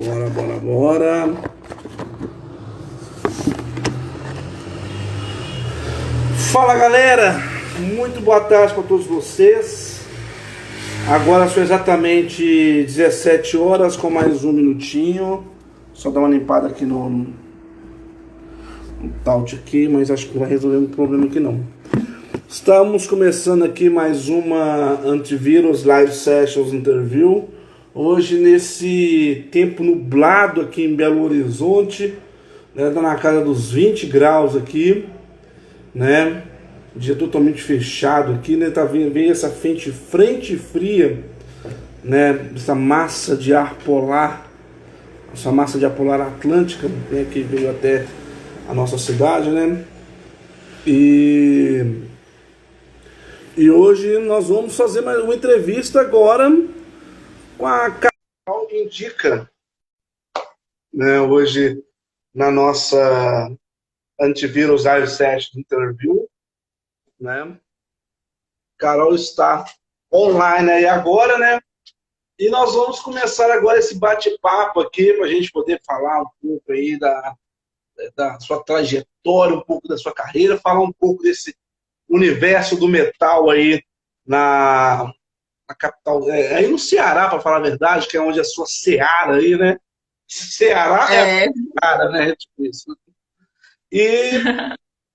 Bora, bora, bora. Fala galera, muito boa tarde para todos vocês. Agora são exatamente 17 horas com mais um minutinho. Só dar uma limpada aqui no Taut aqui, mas acho que não vai resolver muito problema aqui não. Estamos começando aqui mais uma Antivírus Live Sessions Interview. Hoje nesse tempo nublado aqui em Belo Horizonte, né, tá na casa dos 20 graus aqui, né? Dia totalmente fechado aqui, né? Veio essa frente fria, né? Essa massa de ar polar, essa massa de ar polar atlântica, né? Que veio até a nossa cidade, né? E hoje nós vamos fazer mais uma entrevista agora com a Carol Indica, né? Hoje na nossa Antivírus Live Session Interview, né? Carol está online aí agora, né? E nós vamos começar agora esse bate-papo aqui para a gente poder falar um pouco aí da sua trajetória, um pouco da sua carreira, falar um pouco desse universo do metal aí na capital, aí no Ceará, para falar a verdade, que é onde a sua seara aí, né? Ceará é a É, seara, né? Tipo isso. E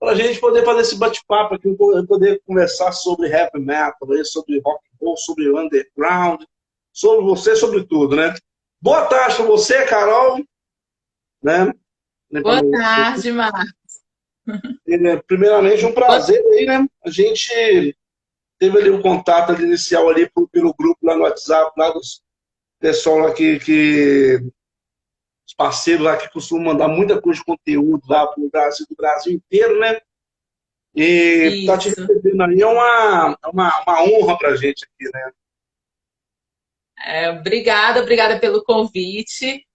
para a gente poder fazer esse bate-papo aqui, poder conversar sobre heavy metal, sobre rock and roll, sobre underground, sobre você, sobre tudo, né? Boa tarde para você, Carol, né? boa tarde, Mar. Primeiramente, um Boa- prazer aí, né? A gente teve ali um contato ali inicial ali pelo grupo lá no WhatsApp, lá dos pessoal lá os parceiros lá que costumam mandar muita coisa de conteúdo lá para o Brasil, do Brasil inteiro, né? E tá te Isso. recebendo aí é uma honra pra gente aqui, né? Obrigada pelo convite.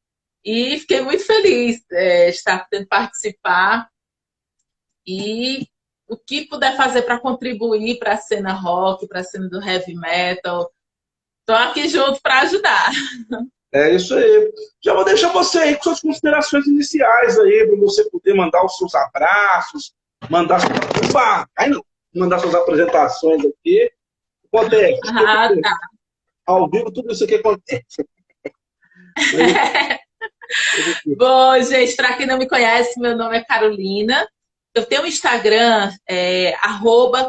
E fiquei muito feliz de estar podendo participar. E o que puder fazer para contribuir para a cena rock, para a cena do heavy metal, estou aqui junto para ajudar. É isso aí. Já vou deixar você aí com suas considerações iniciais aí, para você poder mandar os seus abraços, mandar suas, opa, aí não, mandar suas apresentações aqui. Acontece, Ah, tá. ao vivo tudo isso aqui acontece. Mas, Bom, gente, para quem não me conhece, meu nome é Carolina. Eu tenho um Instagram,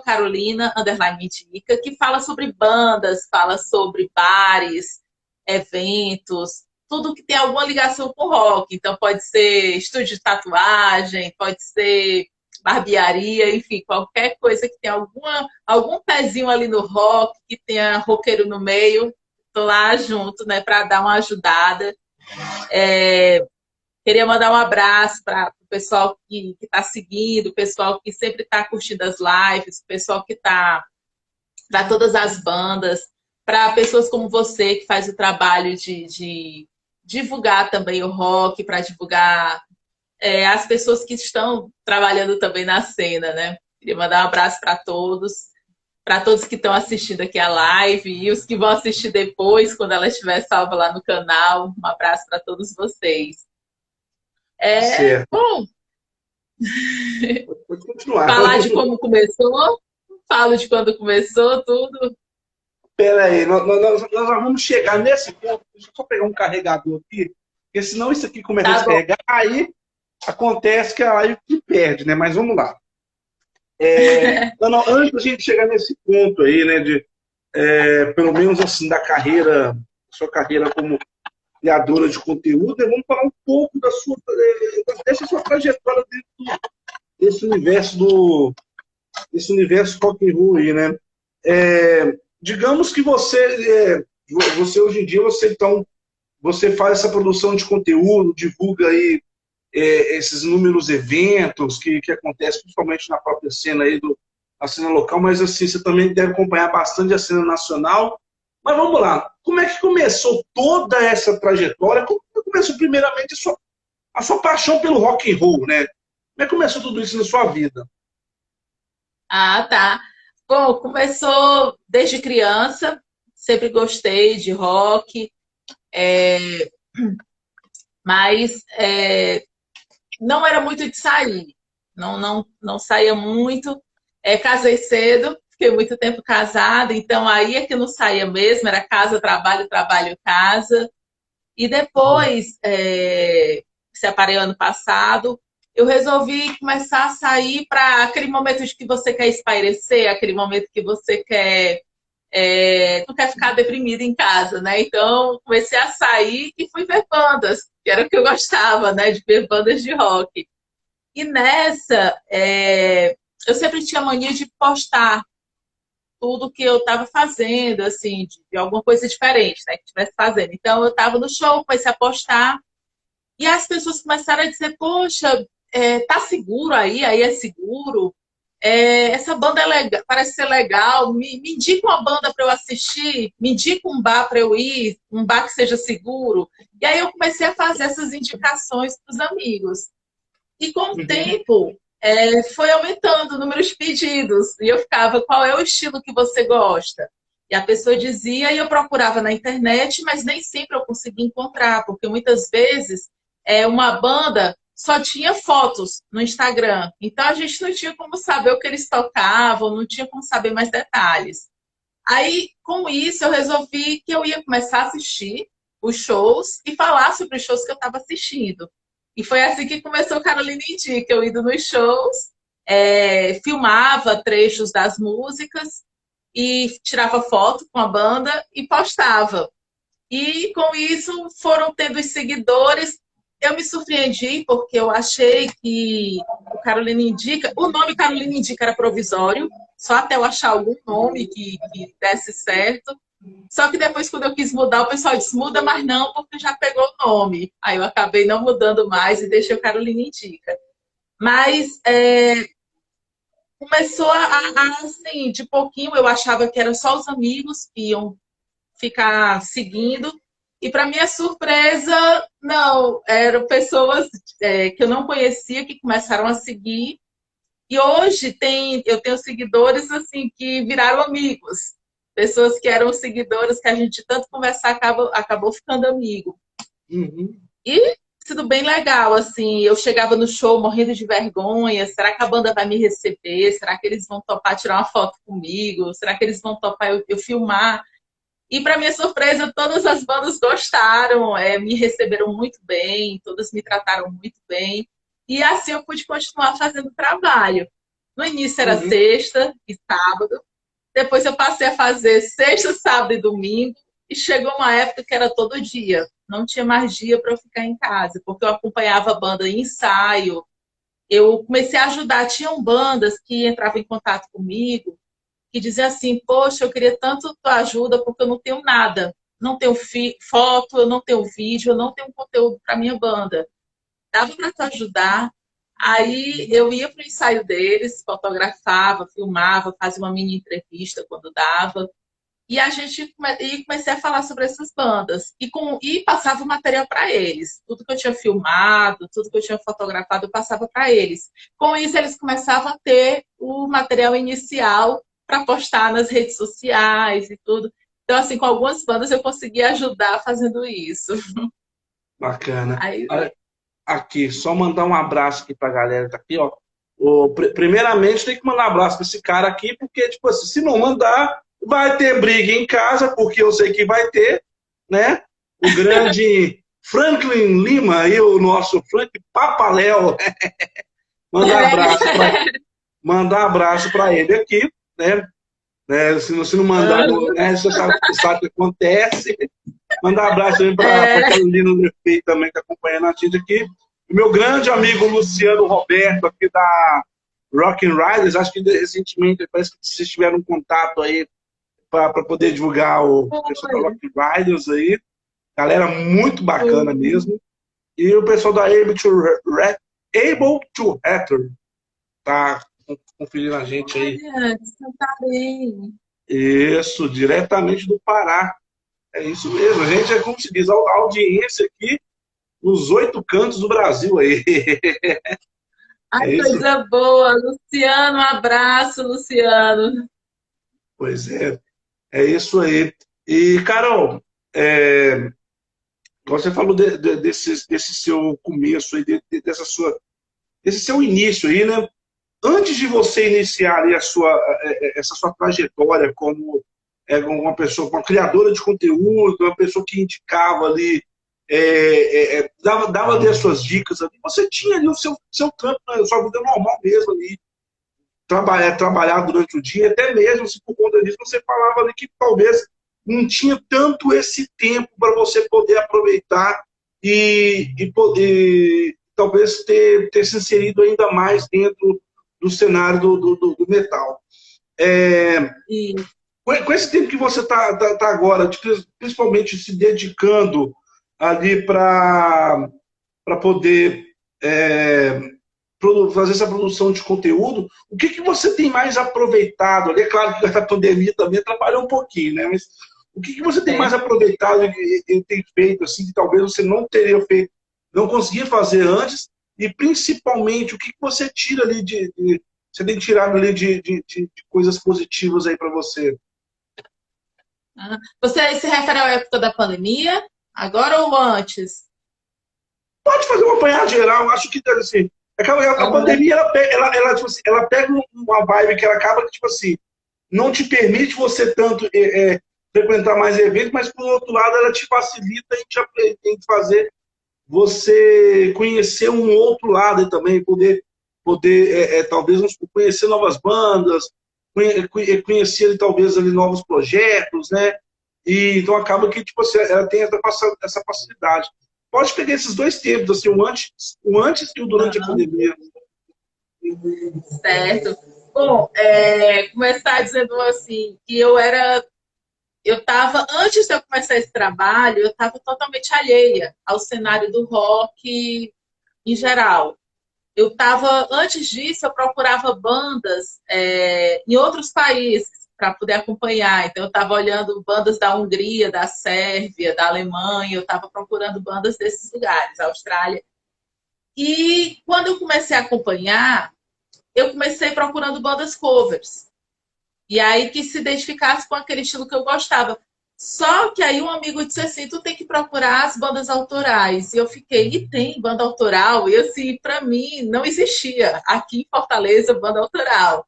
@Carolina_Indica, que fala sobre bandas, fala sobre bares, eventos, tudo que tem alguma ligação com rock. Então, pode ser estúdio de tatuagem, pode ser barbearia, enfim, qualquer coisa que tenha algum pezinho ali no rock, que tenha roqueiro no meio, tô lá junto, né, para dar uma ajudada. Queria mandar um abraço para o pessoal que está seguindo, o pessoal que sempre está curtindo as lives, o pessoal que está para todas as bandas, para pessoas como você que faz o trabalho de divulgar também o rock, para divulgar as pessoas que estão trabalhando também na cena, né? Queria mandar um abraço para todos que estão assistindo aqui a live e os que vão assistir depois, quando ela estiver salva lá no canal. Um abraço para todos vocês. certo, Bom, pode continuar. falar de como começou, falo de quando começou, tudo. Pera aí, nós vamos chegar nesse ponto. Deixa eu só pegar um carregador aqui, porque senão isso aqui começa a Tá bom. descarregar, aí acontece que a live se perde, né? Mas vamos lá. Não, antes da gente chegar nesse ponto aí, né, pelo menos assim, da carreira, sua carreira como criadora de conteúdo, né, vamos falar um pouco dessa sua trajetória dentro desse universo desse universo rock and roll aí, né? Digamos que você hoje em dia, você faz essa produção de conteúdo, divulga aí esses inúmeros eventos que acontecem principalmente na própria cena aí a cena local, mas assim, você também deve acompanhar bastante a cena nacional. Mas vamos lá, como é que começou toda essa trajetória? Como começou primeiramente a sua paixão pelo rock and roll, né? Como é que começou tudo isso na sua vida? Ah, tá. Bom, começou desde criança, sempre gostei de rock. Mas não era muito de sair. Não saía muito. Casei cedo, fiquei muito tempo casada, então aí é que não saía mesmo, era casa, trabalho, trabalho, casa. E depois, separei ano passado, eu resolvi começar a sair para aquele momento de que você quer espairecer, aquele momento que você não quer ficar deprimida em casa, né? Então, comecei a sair e fui ver bandas, que era o que eu gostava, né? De ver bandas de rock. E nessa, eu sempre tinha mania de postar tudo que eu estava fazendo, assim, de alguma coisa diferente, né? Que estivesse fazendo. Então, eu estava no show, comecei a postar, e as pessoas começaram a dizer, poxa, tá seguro aí? Aí é seguro? Essa banda é legal, parece ser legal. Me indica uma banda para eu assistir, me indica um bar para eu ir, um bar que seja seguro. E aí eu comecei a fazer essas indicações para os amigos. E com o Uhum. tempo, foi aumentando o número de pedidos. E eu ficava, qual é o estilo que você gosta? E a pessoa dizia, e eu procurava na internet, mas nem sempre eu conseguia encontrar, porque muitas vezes uma banda só tinha fotos no Instagram. Então a gente não tinha como saber o que eles tocavam, não tinha como saber mais detalhes. Aí, com isso, eu resolvi que eu ia começar a assistir os shows e falar sobre os shows que eu estava assistindo. E foi assim que começou o Carolina Indica, eu indo nos shows, filmava trechos das músicas e tirava foto com a banda e postava. E com isso foram tendo os seguidores. Eu me surpreendi porque eu achei que o Carolina Indica, o nome Carolina Indica era provisório, só até eu achar algum nome que desse certo. Só que depois, quando eu quis mudar, o pessoal disse, muda, mas não, porque já pegou o nome. Aí eu acabei não mudando mais e deixei o Carolina Indica. Mas começou assim, de pouquinho, eu achava que eram só os amigos que iam ficar seguindo. E para minha surpresa, não, eram pessoas que eu não conhecia que começaram a seguir. E hoje eu tenho seguidores assim que viraram amigos. Pessoas que eram seguidoras que a gente tanto conversar acabou ficando amigo. Uhum. E sido bem legal, assim, eu chegava no show morrendo de vergonha, será que a banda vai me receber? Será que eles vão topar tirar uma foto comigo? Será que eles vão topar eu filmar? E, para minha surpresa, todas as bandas gostaram, me receberam muito bem, todas me trataram muito bem. E assim eu pude continuar fazendo trabalho. No início era Uhum. sexta e sábado, depois eu passei a fazer sexta, sábado e domingo, e chegou uma época que era todo dia. Não tinha mais dia para eu ficar em casa, porque eu acompanhava a banda em ensaio. Eu comecei a ajudar, tinham bandas que entravam em contato comigo que dizer assim, poxa, eu queria tanto tua ajuda porque eu não tenho nada. Não tenho foto, eu não tenho vídeo, eu não tenho conteúdo para minha banda. Dava para te ajudar. Aí eu ia para o ensaio deles, fotografava, filmava, fazia uma mini entrevista quando dava. E a gente comecei a falar sobre essas bandas. E passava o material para eles. Tudo que eu tinha filmado, tudo que eu tinha fotografado, eu passava para eles. Com isso, eles começavam a ter o material inicial para postar nas redes sociais e tudo. Então, assim, com algumas bandas eu consegui ajudar fazendo isso. Bacana. Aí, Aqui, só mandar um abraço aqui pra galera que tá aqui, ó. Primeiramente, tem que mandar um abraço pra esse cara aqui, porque, tipo assim, se não mandar, vai ter briga em casa, porque eu sei que vai ter, né? O grande Franklin Lima e o nosso Frank Papaléu, mandar abraço para mandar abraço para ele aqui, né? Se não mandar, né, você sabe o que acontece. Mandar um abraço também para a Carolina Lefei também, que está acompanhando a gente aqui. E meu grande amigo Luciano Roberto, aqui da Rock and Riders, acho que recentemente, parece que vocês tiveram um contato aí para poder divulgar o pessoal da Rock and Riders aí. Galera muito bacana mesmo. E o pessoal da Able to Hatter tá conferindo a gente aí. tá bem. Isso, diretamente do Pará. É isso mesmo, a gente como se diz, a audiência aqui nos 8 cantos do Brasil aí. Ai, É isso? coisa boa. Luciano, um abraço, Luciano. Pois é isso aí. E, Carol, é, igual você falou desse seu começo, aí, desse seu início aí, né? Antes de você iniciar ali essa sua trajetória como uma pessoa, uma criadora de conteúdo, uma pessoa que indicava ali, dava ali as suas dicas, ali, você tinha ali o seu trampo, né, a sua vida normal mesmo ali, trabalhar durante o dia, até mesmo se por conta disso você falava ali que talvez não tinha tanto esse tempo para você poder aproveitar e poder talvez ter se inserido ainda mais dentro do cenário do metal. É, E, com esse tempo que você está agora, principalmente se dedicando ali para poder fazer essa produção de conteúdo, o que você tem mais aproveitado? Ali, é claro que a pandemia também atrapalhou um pouquinho, né? Mas o que você tem mais aproveitado e tem feito, assim, que talvez você não teria feito, não conseguia fazer antes? E principalmente, o que você tira ali você tem tirado ali de coisas positivas aí para você? você se refere à época da pandemia, agora ou antes? Pode fazer uma apanhado geral, acho que assim, a pandemia tipo assim, ela pega uma vibe que ela acaba que, tipo assim, não te permite você tanto frequentar mais eventos, mas por outro lado ela te facilita em fazer você conhecer um outro lado também, poder talvez conhecer novas bandas, conhecer talvez ali novos projetos, né? E então acaba que tipo assim, ela tem essa facilidade. Pode pegar esses dois tempos, assim, o antes e o durante a Uhum. pandemia. Certo. Bom, começar dizendo assim, que eu estava, antes de eu começar esse trabalho, eu estava totalmente alheia ao cenário do rock em geral. Eu estava, antes disso, eu procurava bandas em outros países para poder acompanhar. Então, eu estava olhando bandas da Hungria, da Sérvia, da Alemanha, eu estava procurando bandas desses lugares, Austrália. E quando eu comecei a acompanhar, eu comecei procurando bandas covers. E aí que se identificasse com aquele estilo que eu gostava. Só que aí um amigo disse assim, tu tem que procurar as bandas autorais. E eu fiquei, e tem banda autoral? E assim, para mim, não existia aqui em Fortaleza banda autoral.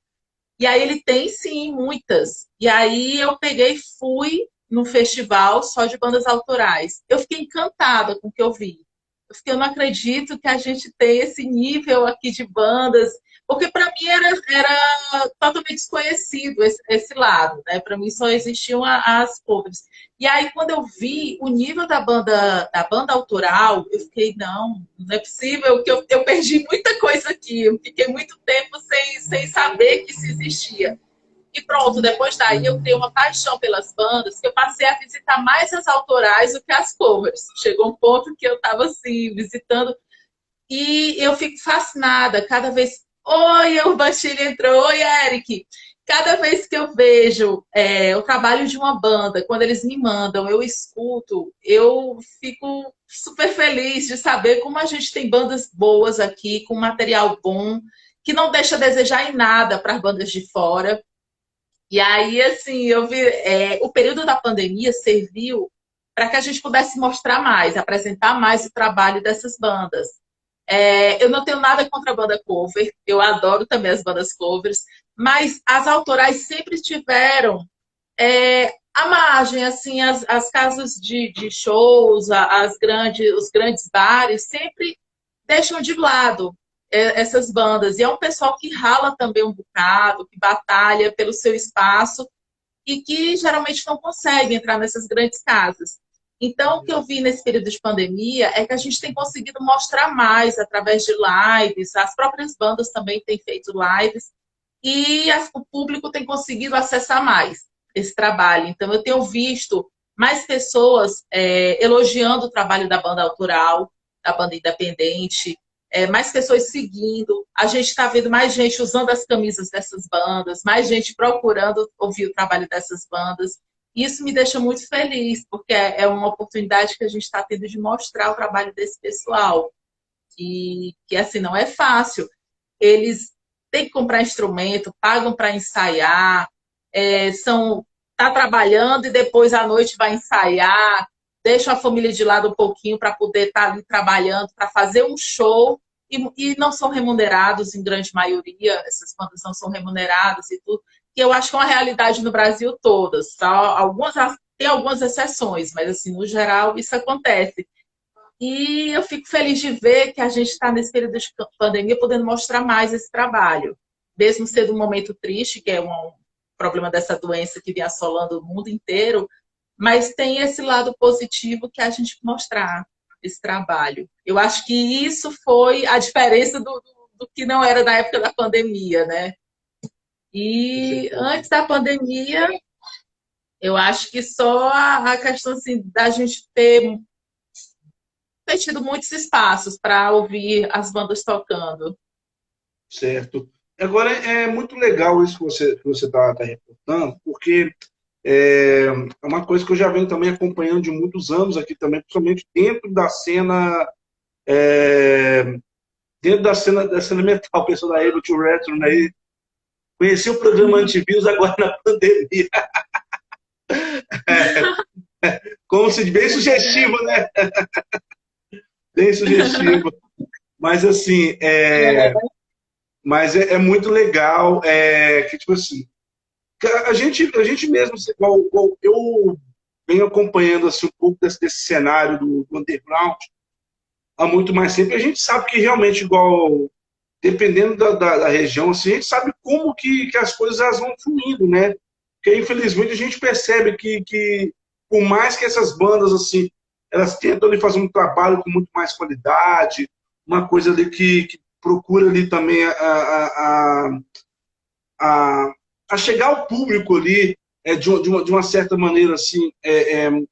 E aí ele tem sim, muitas. E aí eu peguei e fui num festival só de bandas autorais. Eu fiquei encantada com o que eu vi. Eu não acredito que a gente tem esse nível aqui de bandas, porque para mim era totalmente desconhecido esse lado, né? Para mim só existiam as covers. E aí, quando eu vi o nível da banda autoral, eu fiquei, não é possível, que eu perdi muita coisa aqui. Eu fiquei muito tempo sem saber que isso existia. E pronto, depois daí eu criei uma paixão pelas bandas, que eu passei a visitar mais as autorais do que as covers. Chegou um ponto que eu estava assim, visitando, e eu fico fascinada cada vez. Oi, o Bastilho entrou. Oi, Eric. Cada vez que eu vejo o trabalho de uma banda, quando eles me mandam, eu escuto, eu fico super feliz de saber como a gente tem bandas boas aqui, com material bom, que não deixa a desejar em nada para as bandas de fora. E aí, assim, eu vi, o período da pandemia serviu para que a gente pudesse mostrar mais, apresentar mais o trabalho dessas bandas. Eu não tenho nada contra a banda cover, eu adoro também as bandas covers, mas as autorais sempre tiveram a margem, assim, as casas de shows, os grandes bares sempre deixam de lado essas bandas. E é um pessoal que rala também um bocado, que batalha pelo seu espaço e que geralmente não consegue entrar nessas grandes casas. Então, o que eu vi nesse período de pandemia é que a gente tem conseguido mostrar mais através de lives, as próprias bandas também têm feito lives, e o público tem conseguido acessar mais esse trabalho. Então, eu tenho visto mais pessoas elogiando o trabalho da banda autoral, da banda independente, mais pessoas seguindo. A gente está vendo mais gente usando as camisas dessas bandas, mais gente procurando ouvir o trabalho dessas bandas. Isso me deixa muito feliz, porque é uma oportunidade que a gente está tendo de mostrar o trabalho desse pessoal. Que assim, não é fácil. Eles têm que comprar instrumento, pagam para ensaiar, tá trabalhando e depois à noite vai ensaiar. deixam a família de lado um pouquinho para poder estar ali trabalhando, para fazer um show, e não são remunerados, em grande maioria, essas bandas não são remuneradas e tudo, que eu acho que é uma realidade no Brasil todas, tá? Tem algumas exceções, mas assim, no geral, isso acontece. E eu fico feliz de ver que a gente está nesse período de pandemia podendo mostrar mais esse trabalho. Mesmo sendo um momento triste, que é um problema dessa doença que vem assolando o mundo inteiro, mas tem esse lado positivo que é a gente mostrar esse trabalho. Eu acho que isso foi a diferença do que não era na época da pandemia, né? E antes da pandemia, eu acho que só a questão assim, da gente ter tido muitos espaços para ouvir as bandas tocando. Certo. Agora, é muito legal isso que você tá reportando, porque é uma coisa que eu já venho também acompanhando de muitos anos aqui também, principalmente é, da cena metal, o pessoal da Ableton Retro, né? Conheci o programa antivírus agora na pandemia. Como se bem sugestivo, né? Bem sugestivo. Mas assim, é muito legal que, tipo assim, a gente mesmo, assim, igual eu venho acompanhando assim, um pouco desse cenário do underground há muito mais tempo, e a gente sabe que realmente, igual, dependendo da região, assim, a gente sabe como que as coisas elas vão fluindo, né? Porque, infelizmente, a gente percebe que por mais que essas bandas, assim, elas tentam ali fazer um trabalho com muito mais qualidade, uma coisa ali que procura ali também a, a chegar ao público ali de uma certa maneira assim,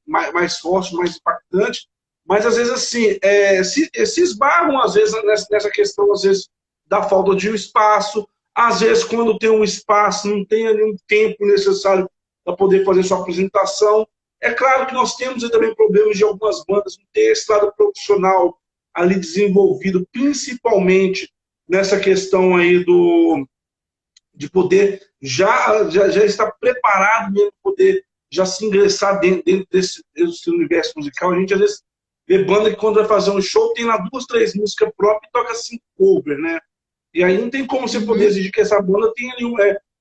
mais forte, mais impactante, mas às vezes assim, se esbarram às vezes nessa questão, às vezes, da falta de um espaço, às vezes quando tem um espaço, não tem ali um tempo necessário para poder fazer sua apresentação. É claro que nós temos aí também problemas de algumas bandas não ter esse lado profissional ali desenvolvido, principalmente nessa questão aí de poder já estar preparado mesmo, poder já se ingressar dentro desse universo musical. A gente às vezes vê banda que quando vai fazer um show tem lá 2, 3 músicas próprias e toca 5 covers, né? E aí não tem como você poder exigir que essa banda tenha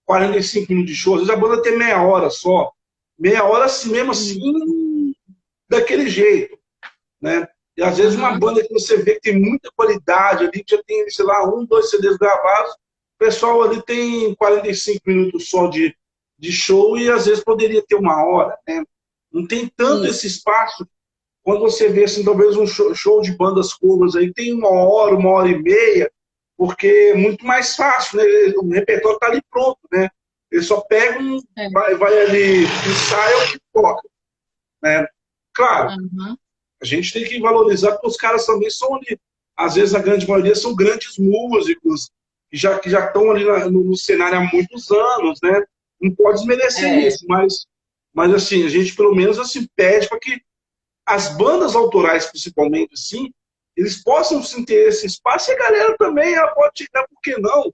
45 minutos de show. Às vezes a banda tem meia hora só. Meia hora assim, mesmo assim, daquele jeito, né? E às vezes uma banda que você vê que tem muita qualidade ali, que já tem, sei lá, 1, 2 CDs gravados, o pessoal ali tem 45 minutos só de show e às vezes poderia ter 1 hora, né? Não tem tanto esse espaço. Quando você vê, assim, talvez um show de bandas covers aí, tem 1 hora, 1 hora e meia, porque é muito mais fácil, né? O repertório está ali pronto, né? Eles só pegam, vai ali, ensaia e toca, né? Claro, a gente tem que valorizar porque os caras também são ali, às vezes a grande maioria são grandes músicos, que já estão ali no cenário há muitos anos, né? Não pode desmerecer isso, mas assim, a gente pelo menos assim, pede para que as bandas autorais, principalmente, assim, eles possam sim ter esse espaço e a galera também ela pode chegar, por que não?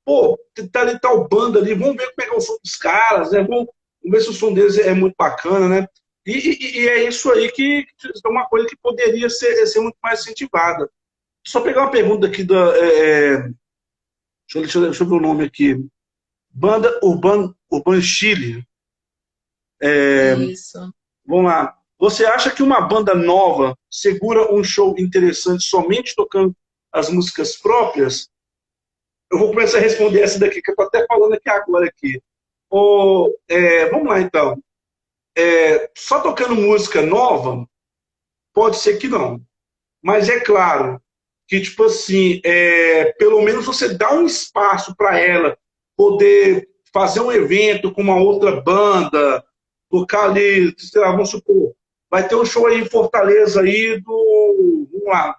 Pô, tá ali tal banda ali, vamos ver como é que é o som dos caras, né? Vamos ver se o som deles é muito bacana, né? E é isso aí que é uma coisa que poderia ser muito mais incentivada. Só pegar uma pergunta aqui deixa eu ver o nome aqui. Banda Urban Chile. Isso. Vamos lá. Você acha que uma banda nova segura um show interessante somente tocando as músicas próprias? Eu vou começar a responder essa daqui, que eu estou até falando aqui agora. Vamos lá, então. Só tocando música nova? Pode ser que não. Mas é claro que, tipo assim, pelo menos você dá um espaço para ela poder fazer um evento com uma outra banda, tocar ali, sei lá, vamos supor, vai ter um show aí em Fortaleza aí vamos lá,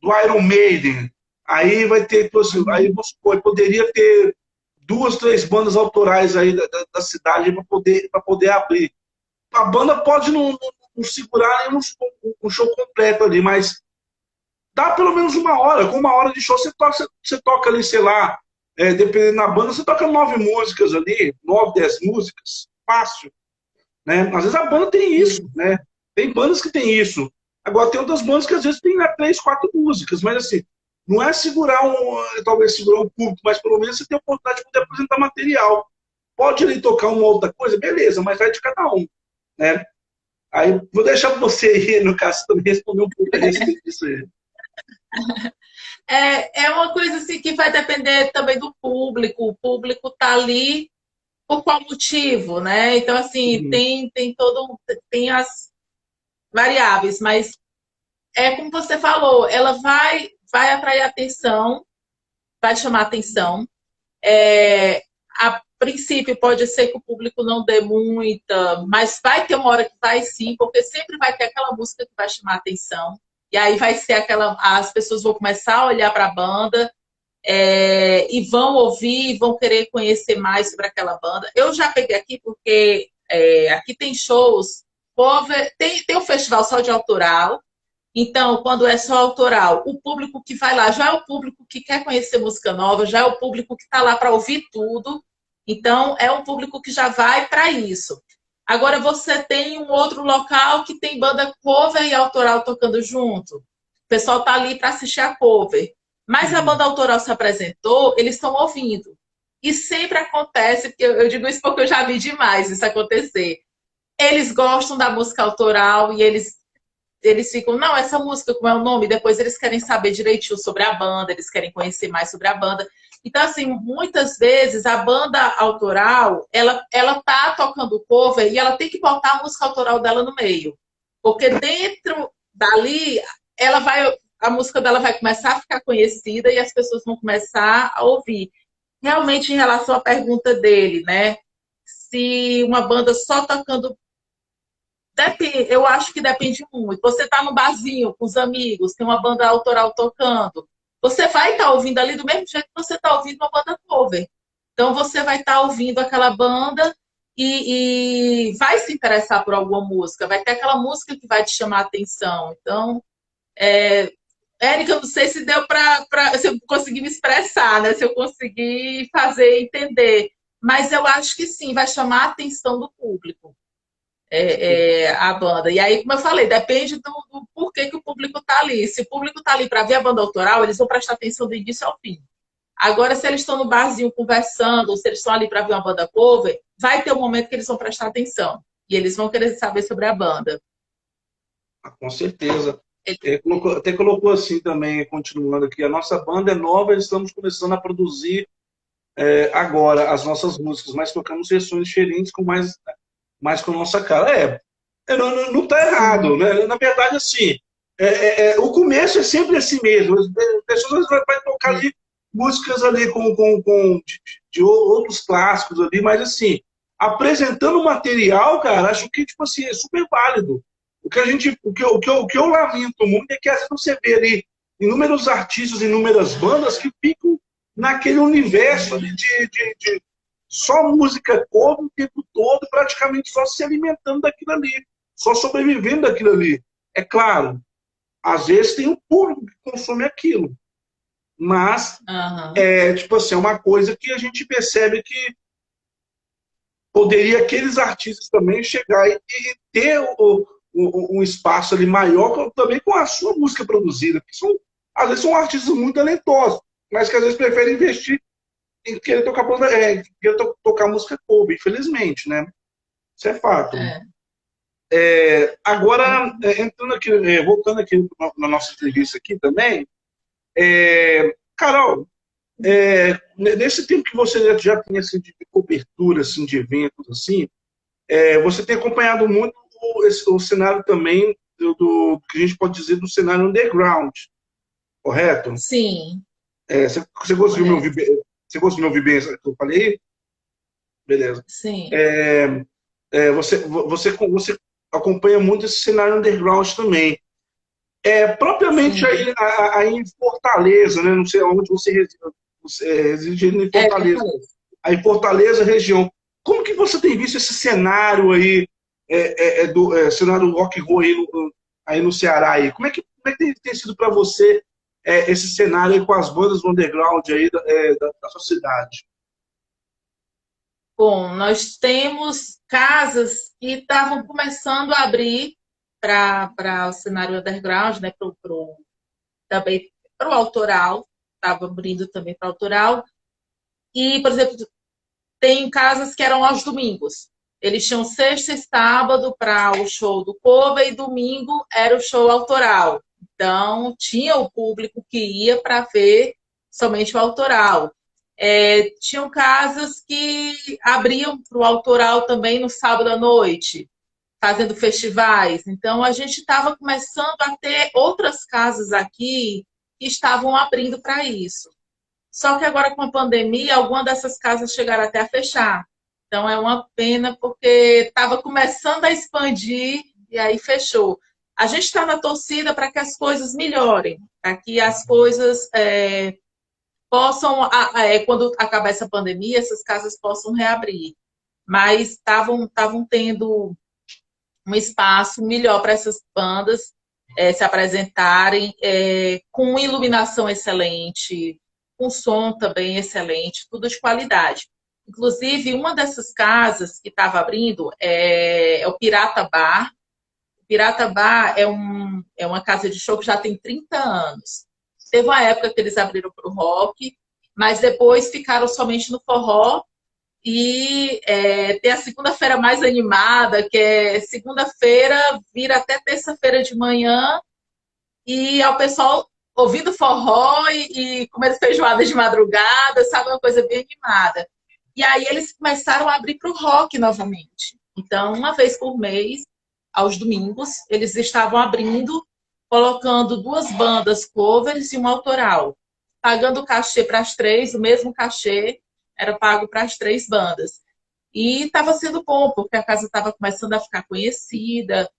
do Iron Maiden. Aí vai ter, aí vamos supor, poderia ter 2, 3 bandas autorais aí da cidade para poder abrir. A banda pode não segurar um show completo ali, mas dá pelo menos 1 hora. Com 1 hora de show, você toca ali, sei lá, dependendo da banda, você toca 9 músicas ali, 9, 10 músicas, fácil. Né? Às vezes a banda tem isso, né? Tem bandas que tem isso. Agora, tem outras bandas que às vezes tem, né, 3, 4 músicas, mas assim, não é segurar talvez segurar um público, mas pelo menos você tem a oportunidade de poder apresentar material. Pode ele tocar uma outra coisa, beleza, mas vai de cada um, né? Aí vou deixar para você aí, no caso, também responder um pouco a respeito disso aí. É uma coisa assim que vai depender também do público. O público tá ali por qual motivo, né? Então, assim, Uhum. tem as variáveis, mas é como você falou, ela vai atrair atenção, vai chamar atenção. A princípio pode ser que o público não dê muita, mas vai ter uma hora que vai sim, porque sempre vai ter aquela música que vai chamar atenção. E aí vai ser as pessoas vão começar a olhar para a banda e vão ouvir, vão querer conhecer mais sobre aquela banda. Eu já peguei aqui porque aqui tem shows, cover, tem o festival só de autoral. Então, quando é só autoral, o público que vai lá já é o público que quer conhecer música nova, já é o público que está lá para ouvir tudo. Então, é um público que já vai para isso. Agora, você tem um outro local que tem banda cover e autoral tocando junto. O pessoal está ali para assistir a cover. Mas a Uhum. banda autoral se apresentou, eles estão ouvindo. E sempre acontece, porque eu digo isso porque eu já vi demais isso acontecer. Eles gostam da música autoral e eles ficam, não, essa música, como é o nome? Depois eles querem saber direitinho sobre a banda, eles querem conhecer mais sobre a banda. Então, assim, muitas vezes a banda autoral, ela tá tocando cover e ela tem que botar a música autoral dela no meio. Porque dentro dali, a música dela vai começar a ficar conhecida e as pessoas vão começar a ouvir. Realmente, em relação à pergunta dele, né? Se uma banda só tocando. Depende, eu acho que depende muito. Você está no barzinho com os amigos, tem uma banda autoral tocando. Você vai estar ouvindo ali do mesmo jeito que você está ouvindo uma banda cover. Então você vai estar ouvindo aquela banda e vai se interessar por alguma música. Vai ter aquela música que vai te chamar a atenção. Então, Érica, eu não sei se deu se eu conseguir me expressar, né? Se eu conseguir fazer entender. Mas eu acho que sim, vai chamar a atenção do público a banda. E aí, como eu falei, depende do porquê que o público está ali. Se o público está ali para ver a banda autoral, eles vão prestar atenção do início ao fim. Agora, se eles estão no barzinho conversando, ou se eles estão ali para ver uma banda cover, vai ter um momento que eles vão prestar atenção. E eles vão querer saber sobre a banda. Ah, com certeza. Até colocou assim também, continuando aqui, a nossa banda é nova, estamos começando a produzir agora as nossas músicas, mas tocamos versões diferentes mais com a nossa cara. Não tá errado, Sim. né? Na verdade, assim, o começo é sempre assim mesmo. As pessoas vai tocar ali músicas ali de outros clássicos ali, mas assim, apresentando material, cara, acho que tipo assim, é super válido. O que eu lamento muito é que às vezes você vê ali inúmeros artistas, inúmeras bandas que ficam naquele universo de só música cover o tempo todo, praticamente só se alimentando daquilo ali, só sobrevivendo daquilo ali. É claro, às vezes tem um público que consome aquilo, mas Uhum. tipo assim, é uma coisa que a gente percebe que poderia aqueles artistas também chegar e ter um espaço ali maior também com a sua música produzida, porque às vezes são artistas muito talentosos, mas que às vezes preferem investir em querer tocar música cover, infelizmente, né? Isso é fato. É. Agora, entrando aqui, voltando aqui na nossa entrevista aqui também, Carol, nesse tempo que você já tem assim, de cobertura assim, de eventos assim, você tem acompanhado muito o cenário também do que a gente pode dizer do cenário underground, correto? Sim, Você conseguiu me ouvir correto. bem? Você conseguiu me ouvir bem o que eu falei? Beleza. Sim, Você acompanha muito esse cenário underground também. Propriamente sim. aí em Fortaleza, né? Não sei onde você reside em Fortaleza. Fortaleza. Aí em Fortaleza, região. Como que você tem visto esse cenário aí, cenário rock and roll aí no Ceará? Aí? Como é que tem sido para você esse cenário aí com as bandas do underground aí da sua cidade? Bom, nós temos casas que estavam começando a abrir para o cenário underground, né? Também para o autoral, estava abrindo também para o autoral. E, por exemplo, tem casas que eram aos domingos. Eles tinham sexta e sábado para o show do cover e domingo era o show autoral. Então, tinha o público que ia para ver somente o autoral. Tinham casas que abriam para o autoral também no sábado à noite, fazendo festivais. Então, a gente estava começando a ter outras casas aqui que estavam abrindo para isso. Só que agora, com a pandemia, algumas dessas casas chegaram até a fechar. Então, é uma pena, porque estava começando a expandir e aí fechou. A gente está na torcida para que as coisas melhorem, para que as coisas possam, quando acabar essa pandemia, essas casas possam reabrir. Mas estavam tendo um espaço melhor para essas bandas se apresentarem, com iluminação excelente, com som também excelente, tudo de qualidade. Inclusive, uma dessas casas que estava abrindo é o Pirata Bar. O Pirata Bar é uma casa de show que já tem 30 anos. Teve uma época que eles abriram para o rock, mas depois ficaram somente no forró. E tem a segunda-feira mais animada, que é segunda-feira, vira até terça-feira de manhã, e é o pessoal ouvindo forró e comendo feijoada de madrugada, sabe? Uma coisa bem animada. E aí eles começaram a abrir para o rock novamente. Então, uma vez por mês, aos domingos, eles estavam abrindo, colocando 2 bandas covers e uma autoral, pagando o cachê para as 3, o mesmo cachê era pago para as 3 bandas. E estava sendo bom, porque a casa estava começando a ficar conhecida.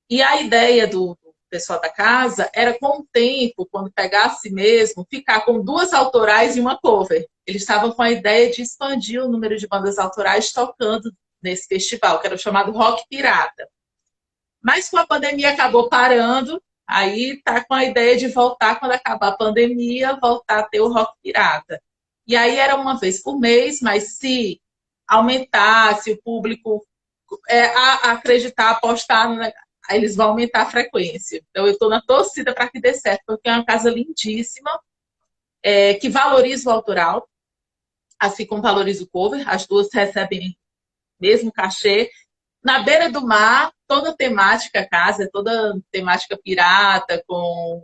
E a ideia do pessoal da casa era, com o tempo, quando pegasse mesmo, ficar com 2 autorais e uma cover. Eles estavam com a ideia de expandir o número de bandas autorais tocando nesse festival, que era o chamado Rock Pirata. Mas com a pandemia acabou parando, aí tá com a ideia de voltar, quando acabar a pandemia, voltar a ter o Rock Pirata. E aí era uma vez por mês, mas se aumentasse o público acreditar, apostar, aí eles vão aumentar a frequência. Então eu estou na torcida para que dê certo, porque é uma casa lindíssima, que valoriza o autoral, assim como valoriza o cover, as duas recebem mesmo cachê. Na beira do mar, toda temática a casa, toda temática pirata, com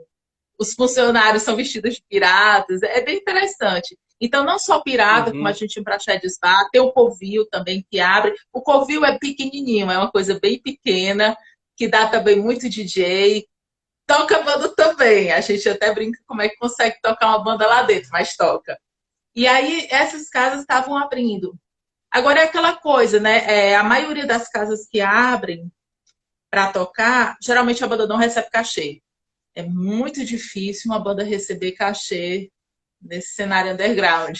os funcionários são vestidos de piratas, é bem interessante. Então, não só pirata, como a gente em Praxedes Bar, tem o covil também que abre. O covil é pequenininho, é uma coisa bem pequena, que dá também muito DJ. Toca banda também, a gente até brinca como é que consegue tocar uma banda lá dentro, mas toca. E aí, essas casas estavam abrindo. Agora é aquela coisa, né? A maioria das casas que abrem para tocar, geralmente a banda não recebe cachê. É muito difícil uma banda receber cachê nesse cenário underground,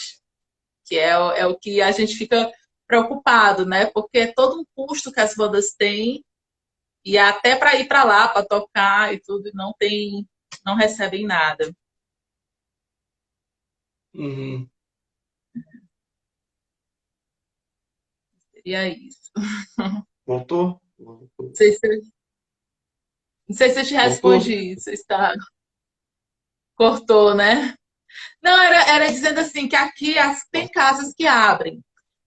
que é o que a gente fica preocupado, né? Porque é todo um custo que as bandas têm, e até para ir para lá, para tocar e tudo, não recebem nada. Uhum. Seria isso. Voltou? Não sei se eu te Voltou? respondi, você está... Cortou, né? Não, era dizendo assim, que aqui tem casas que abrem.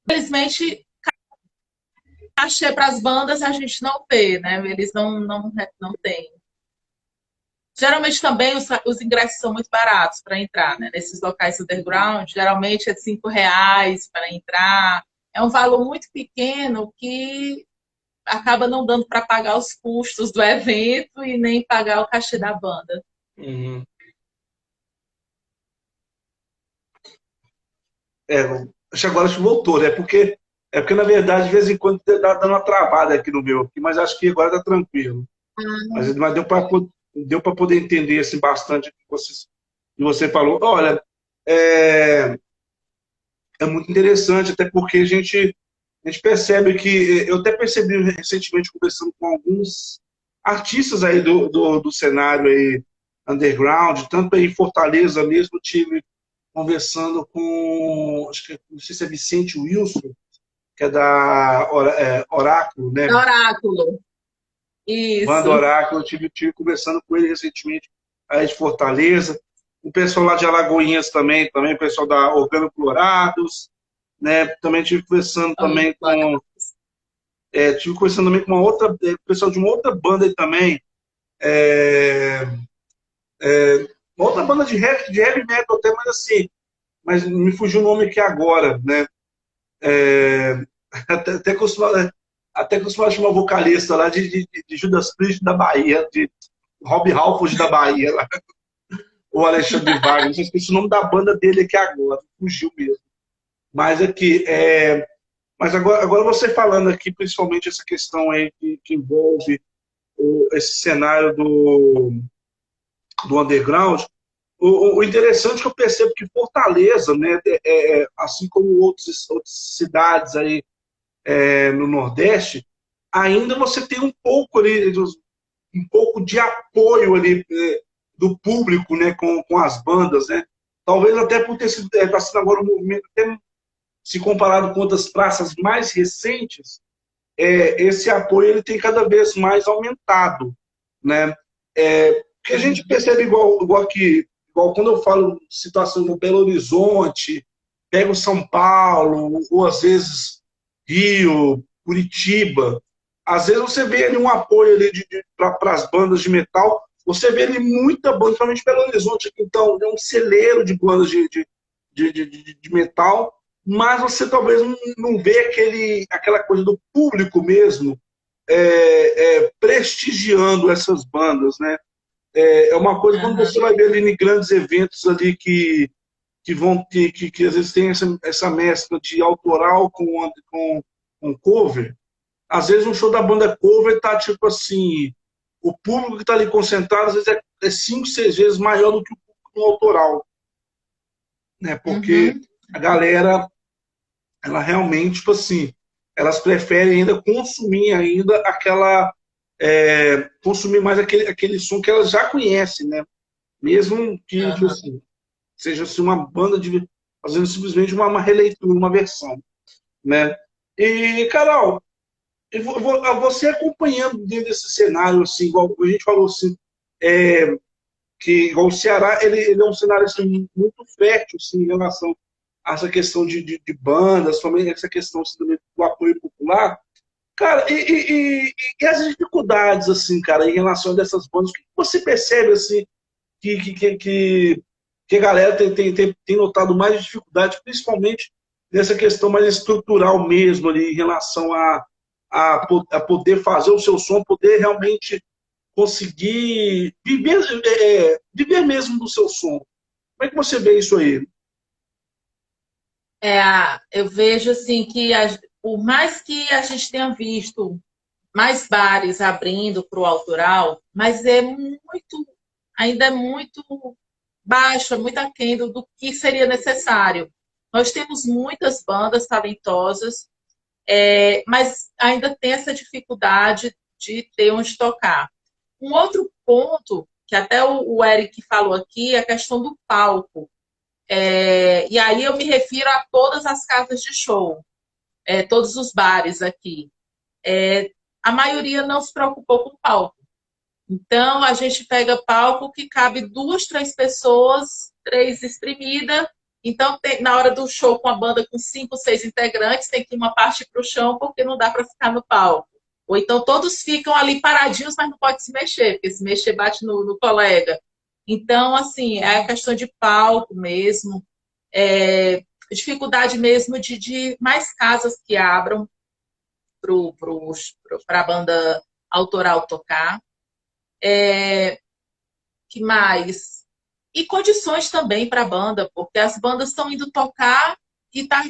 Infelizmente, cachê para as bandas a gente não vê, né? Eles não têm. Geralmente também os ingressos são muito baratos para entrar, né? Nesses locais underground, geralmente é R$ 5 para entrar. É um valor muito pequeno que acaba não dando para pagar os custos do evento e nem pagar o cachê da banda. Uhum. Acho que agora acho que voltou, né? Porque, na verdade, de vez em quando tá dando uma travada aqui no meu, mas acho que agora tá tranquilo. Mas deu para poder entender assim, bastante o que você falou. Olha, é, é muito interessante, até porque a gente percebe que. Eu até percebi recentemente, conversando com alguns artistas aí do cenário aí underground, tanto aí em Fortaleza mesmo, tive conversando com, acho que não sei se é Vicente Wilson, que é da Oráculo, né? Oráculo. Banda Isso. Oráculo, eu tive conversando com ele recentemente, aí de Fortaleza. O pessoal lá de Alagoinhas também, o pessoal da Organo Colorados, né? Também tive conversando Olha, também tive conversando também com uma outra, pessoal de uma outra banda aí também, é, uma outra banda de heavy metal até, mas assim, mas me fugiu o nome aqui agora, né? É, até, até costumava, até costumava chamar o vocalista lá de Judas Priest da Bahia, de Rob Halford da Bahia, lá, o Alexandre Wagner, não sei se esqueci o nome da banda dele aqui agora, fugiu mesmo. Mas aqui, mas agora você falando aqui, principalmente essa questão aí que envolve esse cenário do underground, o interessante é que eu percebo que Fortaleza, né, assim como outras cidades aí no Nordeste, ainda você tem um pouco ali, um pouco de apoio ali do público, né, com as bandas, né? Talvez até por ter sido, tá sendo agora um movimento, até se comparado com outras praças mais recentes, esse apoio ele tem cada vez mais aumentado, né? Porque a gente percebe igual aqui, igual quando eu falo situação no Belo Horizonte, pego São Paulo, ou às vezes Rio, Curitiba, às vezes você vê ali um apoio ali para as bandas de metal, você vê ali muita banda, principalmente Belo Horizonte, aqui, então é um celeiro de bandas de metal, mas você talvez não vê aquela coisa do público mesmo prestigiando essas bandas, né? É uma coisa quando aham, você vai ver ali em grandes eventos ali que às vezes tem essa mescla de autoral com cover. Às vezes um show da banda cover tá tipo assim, o público que está ali concentrado às vezes é 5, 6 vezes maior do que o público no autoral, né? Porque uhum, a galera, ela realmente, tipo assim, elas preferem ainda consumir ainda consumir mais aquele som que elas já conhecem, né? Mesmo que aham. assim, seja assim, uma banda fazendo simplesmente uma releitura, uma versão, né? E, Carol, você acompanhando dentro desse cenário, assim, igual a gente falou assim, que igual o Ceará, ele é um cenário assim, muito fértil assim, em relação a essa questão de bandas, também essa questão assim, também do apoio popular. Cara, e as dificuldades, assim, cara, em relação a dessas bandas, o que você percebe, assim, que, que, que, que que a galera tem notado mais dificuldade, principalmente nessa questão mais estrutural mesmo, ali, em relação a poder fazer o seu som, poder realmente conseguir viver mesmo do seu som. Como é que você vê isso aí? Eu vejo assim que por mais que a gente tenha visto mais bares abrindo para o autoral, mas ainda é muito baixo, é muito aquém do que seria necessário. Nós temos muitas bandas talentosas, mas ainda tem essa dificuldade de ter onde tocar. Um outro ponto, que até o Eric falou aqui, é a questão do palco. E aí eu me refiro a todas as casas de show, todos os bares aqui. A maioria não se preocupou com o palco. Então, a gente pega palco que cabe 2, 3 pessoas, três espremida. Então, na hora do show com a banda com 5, 6 integrantes, tem que ir uma parte para o chão, porque não dá para ficar no palco. Ou então todos ficam ali paradinhos, mas não pode se mexer, porque se mexer bate no colega. Então, assim, é a questão de palco mesmo, dificuldade mesmo de mais casas que abram para a banda autoral tocar. Que mais? E condições também para a banda, porque as bandas estão indo tocar e está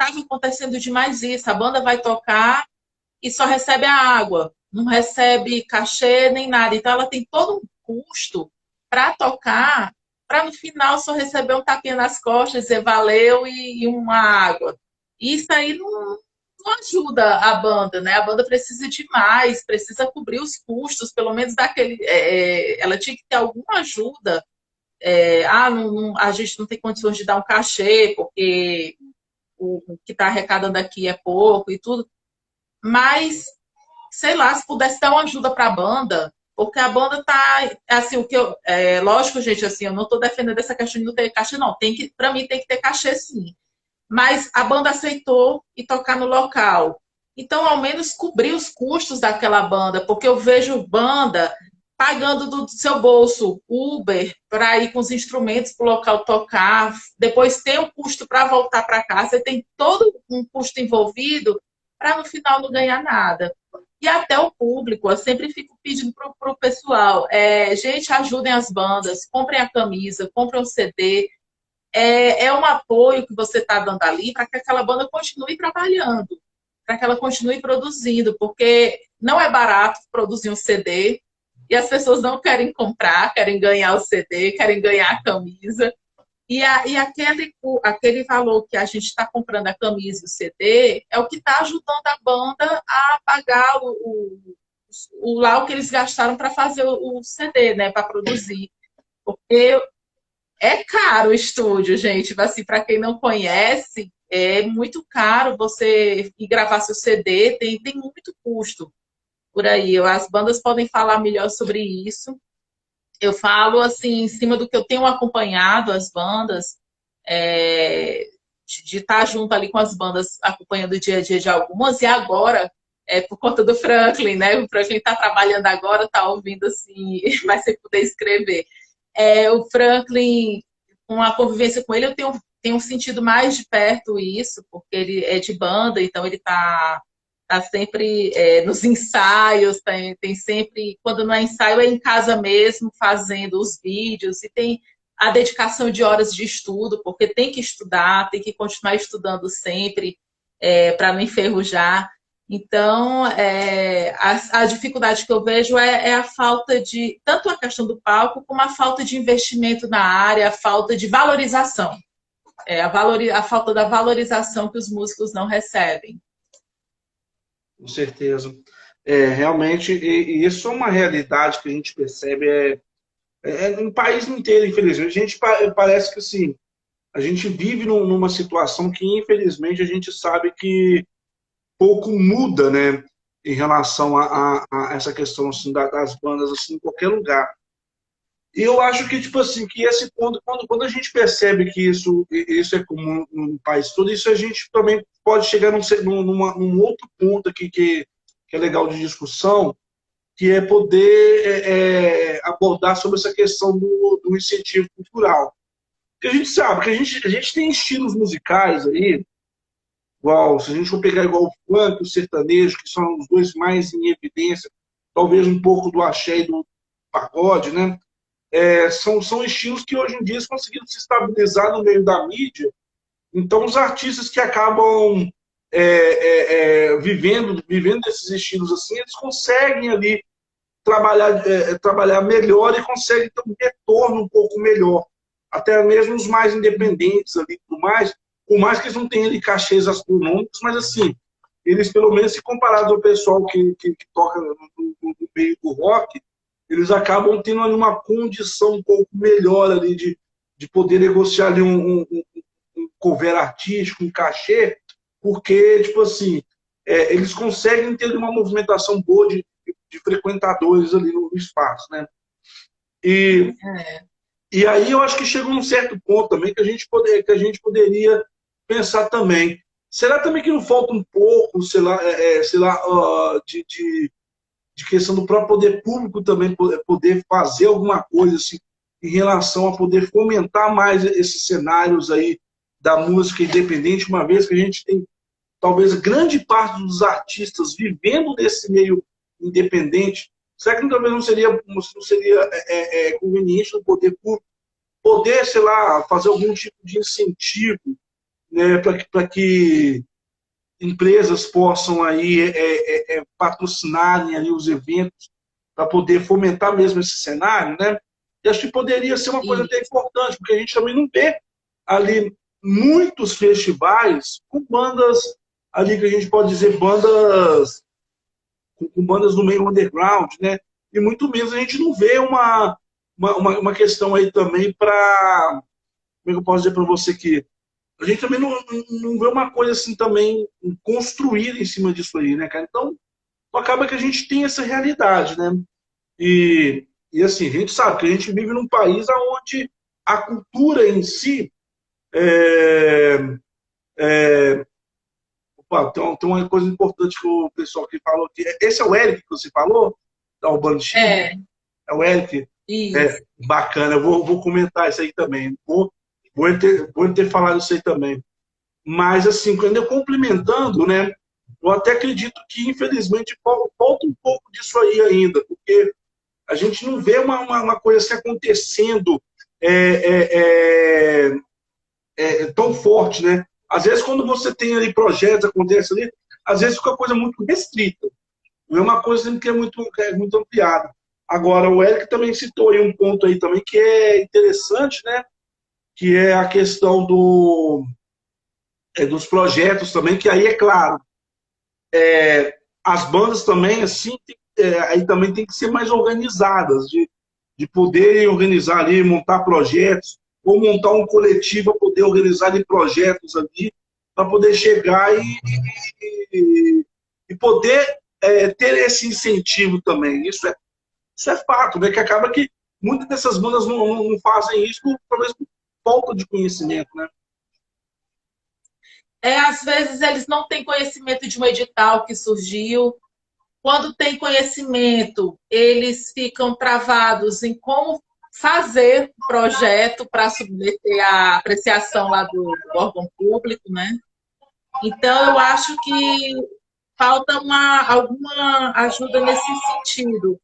acontecendo demais isso. A banda vai tocar e só recebe a água, não recebe cachê nem nada. Então ela tem todo um custo para tocar, para no final só receber um tapinha nas costas, dizer valeu e uma água. Isso aí não ajuda a banda, né? A banda precisa de mais, precisa cobrir os custos, pelo menos daquele. Ela tinha que ter alguma ajuda. A gente não tem condições de dar um cachê, porque o que está arrecadando aqui é pouco e tudo. Mas sei lá, se pudesse dar uma ajuda para a banda, porque a banda tá, assim, o que eu, lógico, gente, assim, eu não estou defendendo essa questão de não ter cachê, não, para mim tem que ter cachê, sim, mas a banda aceitou e tocar no local. Então, ao menos cobrir os custos daquela banda, porque eu vejo banda pagando do seu bolso Uber para ir com os instrumentos para o local tocar, depois tem o custo para voltar para casa, você tem todo um custo envolvido para no final não ganhar nada. E até o público, eu sempre fico pedindo para o pessoal, gente, ajudem as bandas, comprem a camisa, comprem o CD, é um apoio que você está dando ali para que aquela banda continue trabalhando, para que ela continue produzindo, porque não é barato produzir um CD e as pessoas não querem comprar, querem ganhar o CD, querem ganhar a camisa. E aquele valor que a gente está comprando a camisa e o CD é o que está ajudando a banda a pagar lá o que eles gastaram para fazer o CD, né, para produzir. Porque é caro o estúdio, gente. Assim, para quem não conhece, é muito caro você ir gravar seu CD, tem muito custo por aí. As bandas podem falar melhor sobre isso. Eu falo assim, em cima do que eu tenho acompanhado as bandas, de estar junto ali com as bandas, acompanhando o dia a dia de algumas, e agora, por conta do Franklin, né? O Franklin está trabalhando agora, está ouvindo assim, vai sem poder escrever. O Franklin, com a convivência com ele, eu tenho sentido mais de perto isso, porque ele é de banda, então ele tá sempre nos ensaios, tem sempre, quando não é ensaio, é em casa mesmo, fazendo os vídeos, e tem a dedicação de horas de estudo, porque tem que estudar, tem que continuar estudando sempre, para não enferrujar. Então, a dificuldade que eu vejo é a falta de, tanto a questão do palco, como a falta de investimento na área, a falta de valorização. A falta da valorização que os músicos não recebem. Com certeza. Realmente, e isso é uma realidade que a gente percebe no país inteiro, infelizmente. A gente parece que assim, a gente vive numa situação que, infelizmente, a gente sabe que pouco muda, né, em relação a essa questão assim, das bandas assim, em qualquer lugar. E eu acho que, tipo assim, que esse ponto, quando a gente percebe que isso é comum no país todo, isso a gente também pode chegar num outro ponto aqui que é legal de discussão, que é poder abordar sobre essa questão do incentivo cultural. Porque a gente sabe que a gente tem estilos musicais aí, igual, se a gente for pegar igual o funk, o sertanejo, que são os dois mais em evidência, talvez um pouco do axé e do pagode, né? São estilos que hoje em dia conseguiram se estabilizar no meio da mídia. Então, os artistas que acabam vivendo esses estilos assim, eles conseguem ali trabalhar melhor e conseguem ter um retorno um pouco melhor. Até mesmo os mais independentes ali, por mais que eles não tenham ali cachês astronômicos, mas assim, eles pelo menos, se comparado ao pessoal que toca no meio do rock, eles acabam tendo ali uma condição um pouco melhor ali de poder negociar ali um cover artístico, um cachê, porque, tipo assim, eles conseguem ter uma movimentação boa de frequentadores ali no espaço, né? E, e aí eu acho que chega um certo ponto também que a gente poderia pensar também. Será também que não falta um pouco, sei lá, de questão do próprio poder público também poder fazer alguma coisa assim, em relação a poder fomentar mais esses cenários aí da música independente, uma vez que a gente tem talvez grande parte dos artistas vivendo nesse meio independente. Será que talvez não seria conveniente no poder público poder, sei lá, fazer algum tipo de incentivo, né, para que empresas possam aí patrocinarem ali os eventos para poder fomentar mesmo esse cenário, né? E acho que poderia ser uma coisa até importante, porque a gente também não vê ali muitos festivais com bandas ali que a gente pode dizer bandas com bandas do meio underground, né? E muito menos a gente não vê uma questão aí também para, como é que eu posso dizer para você que a gente também não vê uma coisa assim também construída em cima disso aí, né, cara? Então, Então acaba que a gente tem essa realidade, né? E assim, a gente sabe que a gente vive num país onde a cultura em si é, opa, tem uma coisa importante que o pessoal aqui falou aqui. Esse é o Eric que você falou? Da Urbano X? É, É o Eric? É, isso. bacana, eu vou comentar isso aí também. Vou ter falado isso aí também. Mas, assim, quando eu complementando, né, eu até acredito que, infelizmente, falta um pouco disso aí ainda, porque a gente não vê uma coisa assim acontecendo é, é, é, tão forte, né? Às vezes, quando você tem ali projetos, acontece ali, às vezes fica uma coisa muito restrita. Não é uma coisa que é muito ampliada. Agora, o Eric também citou aí um ponto aí também que é interessante, né? Que é a questão dos projetos também, que aí, é claro, as bandas também, assim, aí também tem que ser mais organizadas, de poderem organizar ali, montar projetos, ou montar um coletivo para poder organizar ali projetos ali, para poder chegar e poder ter esse incentivo também. Isso é fato, né? Que acaba que muitas dessas bandas não fazem isso, talvez por falta de conhecimento, né? Às vezes eles não têm conhecimento de um edital que surgiu. Quando tem conhecimento, eles ficam travados em como fazer o projeto para submeter à apreciação lá do órgão público, né? Então, eu acho que falta alguma ajuda nesse sentido.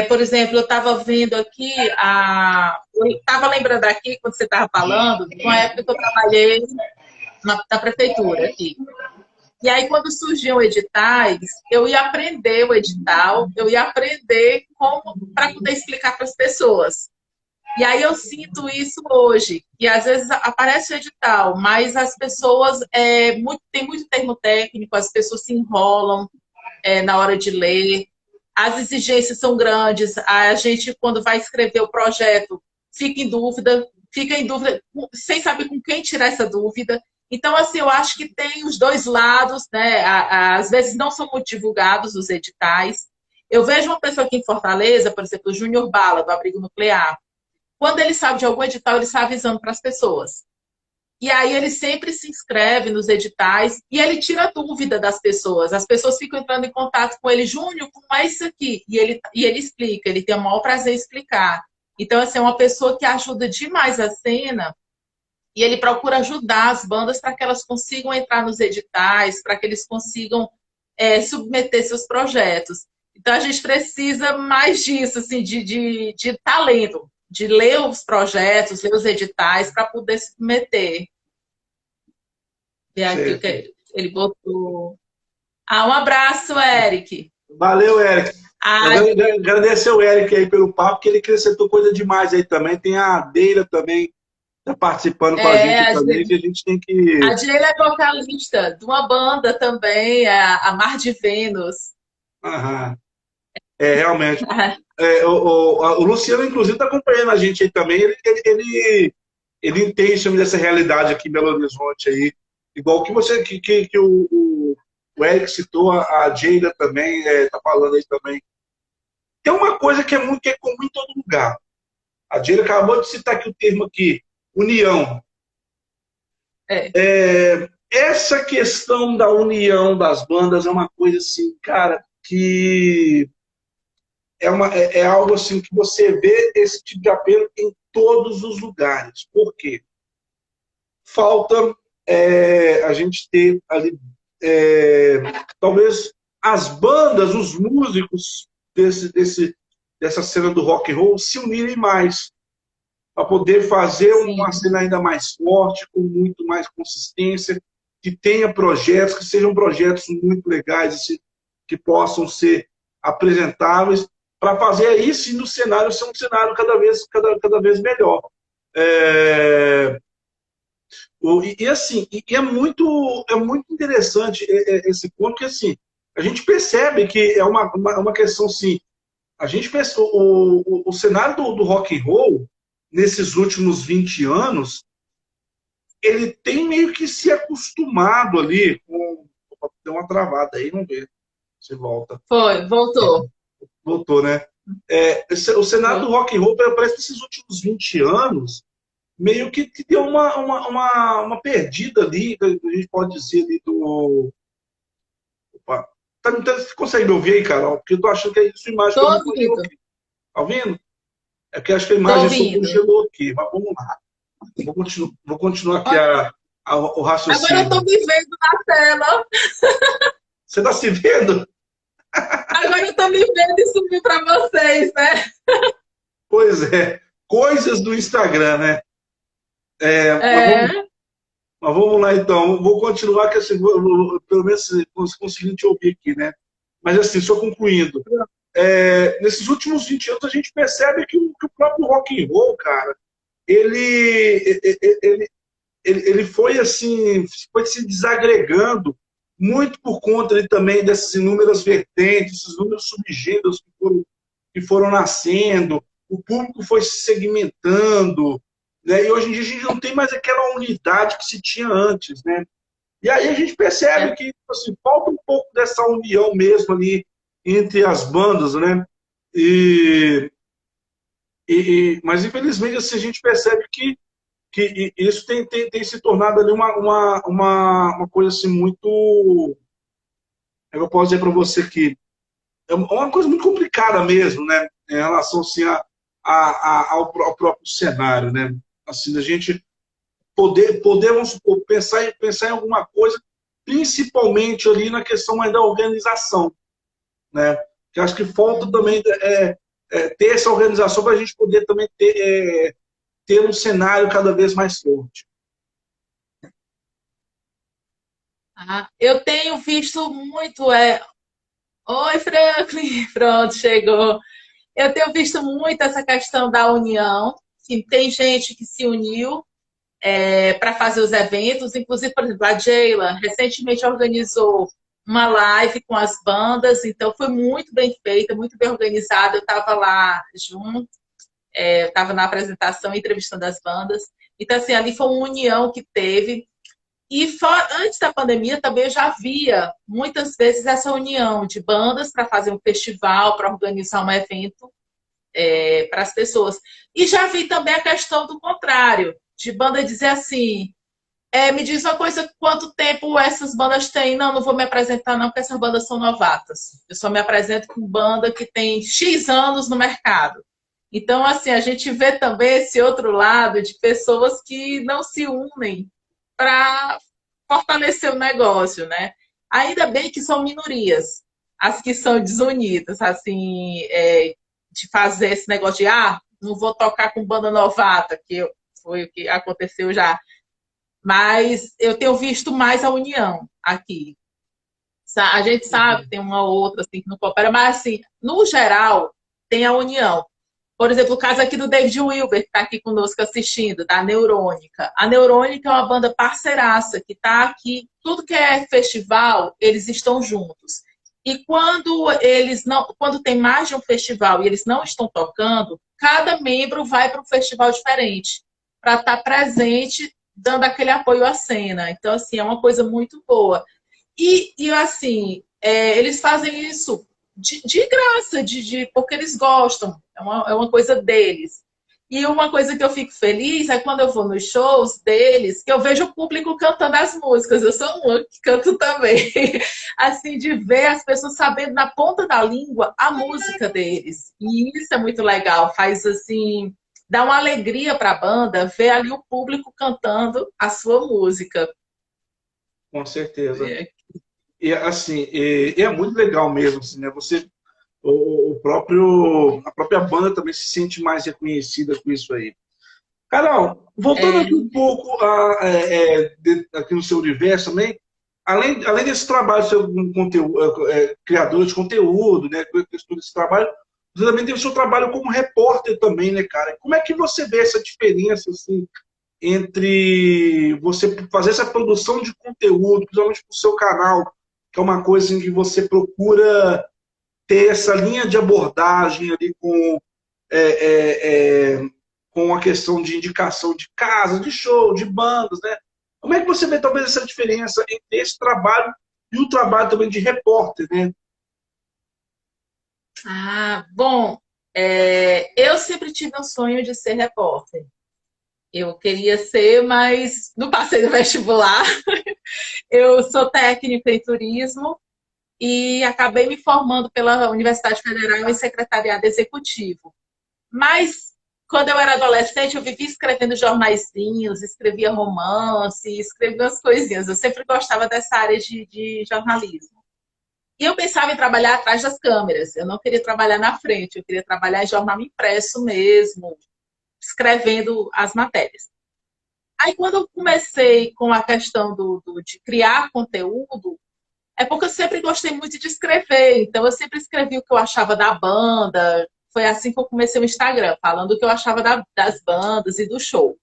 Por exemplo, eu estava vendo aqui, eu estava lembrando aqui, quando você estava falando, de uma época que eu trabalhei na prefeitura aqui. E aí, quando surgiam editais, eu ia aprender o edital, eu ia aprender como para poder explicar para as pessoas. E aí eu sinto isso hoje, e às vezes aparece o edital, mas as pessoas tem muito termo técnico, as pessoas se enrolam na hora de ler, as exigências são grandes, a gente, quando vai escrever o projeto, fica em dúvida, sem saber com quem tirar essa dúvida. Então, assim, eu acho que tem os dois lados, né? Às vezes não são muito divulgados os editais. Eu vejo uma pessoa aqui em Fortaleza, por exemplo, o Júnior Bala, do Abrigo Nuclear. Quando ele sabe de algum edital, ele está avisando para as pessoas. E aí ele sempre se inscreve nos editais e ele tira a dúvida das pessoas. As pessoas ficam entrando em contato com ele, Júnior, como é isso aqui? E ele explica, ele tem o maior prazer em explicar. Então, assim, é uma pessoa que ajuda demais a cena e ele procura ajudar as bandas para que elas consigam entrar nos editais, para que eles consigam submeter seus projetos. Então, a gente precisa mais disso, assim, de talento, de ler os projetos, ler os editais, para poder submeter. E aqui o Certo. que ele botou. Um abraço, Eric. Valeu, Eric. Ah, Agradecer o Eric aí pelo papo, que ele acrescentou coisa demais aí também. Tem a Deira também, tá participando com a gente a também, que a gente tem que. Adriana é vocalista de uma banda também, a Mar de Vênus. Aham. Realmente. O Luciano, inclusive, está acompanhando a gente aí também. Ele entende também dessa realidade aqui em Belo Horizonte aí. Igual que você, que o Eric citou, a Jada também está falando aí também. Tem uma coisa que é comum em todo lugar. A Jada acabou de citar aqui o termo aqui, união. É, Essa questão da união das bandas é uma coisa assim, cara, que é algo assim que você vê esse tipo de apelo em todos os lugares. Por quê? Falta a gente ter ali, talvez as bandas, os músicos dessa cena do rock and roll se unirem mais para poder fazer uma sim. cena ainda mais forte, com muito mais consistência, que tenha projetos, que sejam projetos muito legais, assim, que possam ser apresentáveis, para fazer isso e no cenário ser um cenário cada vez melhor. É, assim, é muito interessante esse ponto, que assim, a gente percebe que é uma questão assim, a gente pensa, o cenário do rock and roll, nesses últimos 20 anos, ele tem meio que se acostumado ali Deu uma travada aí, vamos ver se volta. Foi, voltou. Voltou, né? O cenário do rock and roll, parece que esses últimos 20 anos, meio que deu uma perdida ali, a gente pode dizer, ali do... Opa. Você consegue me ouvir aí, Carol? Porque eu tô achando que a sua imagem Tô também congelou ouvindo, aqui. Tá ouvindo? É porque acho que a tô imagem só ouvindo. congelou aqui, mas vamos lá. Vou continuar aqui o Agora eu tô raciocínio. me vendo na tela. Você está se vendo? Agora eu tô me vendo e subi para vocês, né? Pois é. Coisas do Instagram, né? Mas vamos, É, mas vamos lá, então. Vou continuar, que assim, pelo menos conseguindo te ouvir aqui, né? Mas assim, só concluindo. Nesses últimos 20 anos, a gente percebe que o próprio rock and roll, cara, ele, ele, ele foi assim, foi se desagregando muito por conta ali, também dessas inúmeras vertentes, esses inúmeros subgêneros que foram nascendo, o público foi se segmentando, né? E hoje em dia a gente não tem mais aquela unidade que se tinha antes, né? E aí a gente percebe que assim, falta um pouco dessa união mesmo ali entre as bandas, né? E, mas infelizmente assim, a gente percebe que isso tem se tornado ali uma coisa assim muito, eu posso dizer para você que é uma coisa muito complicada mesmo, né, em relação assim, ao próprio cenário, né, assim, a gente poder vamos supor, pensar em alguma coisa, principalmente ali na questão mais da organização, né, que acho que falta também ter essa organização para a gente poder também ter um cenário cada vez mais forte. eu tenho visto muito. Oi, Franklin, pronto, chegou. Eu tenho visto muito essa questão da união. Sim, tem gente que se uniu para fazer os eventos, inclusive, por exemplo, a Jayla recentemente organizou uma live com as bandas, então foi muito bem feita, muito bem organizada. Eu estava lá junto, estava na apresentação, entrevistando as bandas. Então, assim, ali foi uma união que teve. E antes da pandemia também eu já via muitas vezes essa união de bandas para fazer um festival, para organizar um evento para as pessoas. E já vi também a questão do contrário, de banda dizer assim, me diz uma coisa, quanto tempo essas bandas têm? Não, não vou me apresentar não, porque essas bandas são novatas. Eu só me apresento com banda que tem X anos no mercado. Então, assim, a gente vê também esse outro lado de pessoas que não se unem para fortalecer o negócio, né? Ainda bem que são minorias, as que são desunidas, assim, de fazer esse negócio de, não vou tocar com banda novata, foi o que aconteceu já. Mas eu tenho visto mais a união aqui. A gente sabe que tem uma outra assim, que não coopera, mas assim, no geral, tem a união. Por exemplo, o caso aqui do David Wilber, que está aqui conosco assistindo, da Neurônica. A Neurônica é uma banda parceiraça, que está aqui, tudo que é festival, eles estão juntos. E quando tem mais de um festival e eles não estão tocando, cada membro vai para um festival diferente, para estar presente, dando aquele apoio à cena. Então, assim, é uma coisa muito boa. E assim, eles fazem isso de graça, porque eles gostam, é uma coisa deles. E uma coisa que eu fico feliz é quando eu vou nos shows deles, que eu vejo o público cantando as músicas. Eu sou uma que canto também. Assim, de ver as pessoas sabendo na ponta da língua a música deles. E isso é muito legal. Faz assim, dá uma alegria para a banda ver ali o público cantando a sua música. Com certeza. É. E assim, é muito legal mesmo, assim, né? A própria banda também se sente mais reconhecida com isso aí. Carol, voltando É. aqui um pouco aqui no seu universo também, além desse trabalho, seu conteúdo, criador de conteúdo, né? Com esse trabalho, você também tem o seu trabalho como repórter também, né, cara? Como é que você vê essa diferença, assim, entre você fazer essa produção de conteúdo, principalmente para o seu canal, que é uma coisa em que você procura ter essa linha de abordagem ali é, é, é, com a questão de indicação de casa, de show, de bandas, né? Como é que você vê talvez essa diferença entre esse trabalho e o trabalho também de repórter, né? Ah, bom, eu sempre tive um sonho de ser repórter. Eu queria ser, mas não passei no vestibular. Eu sou técnica em turismo e acabei me formando pela Universidade Federal em secretariado executivo. Mas, quando eu era adolescente, eu vivia escrevendo jornaizinhos, escrevia romance, escrevia umas coisinhas. Eu sempre gostava dessa área de jornalismo. E eu pensava em trabalhar atrás das câmeras. Eu não queria trabalhar na frente, eu queria trabalhar em jornal impresso mesmo, escrevendo as matérias. Aí, quando eu comecei com a questão de criar conteúdo, é porque eu sempre gostei muito de escrever. Então, eu sempre escrevi o que eu achava da banda. Foi assim que eu comecei o Instagram, falando o que eu achava das bandas e do show.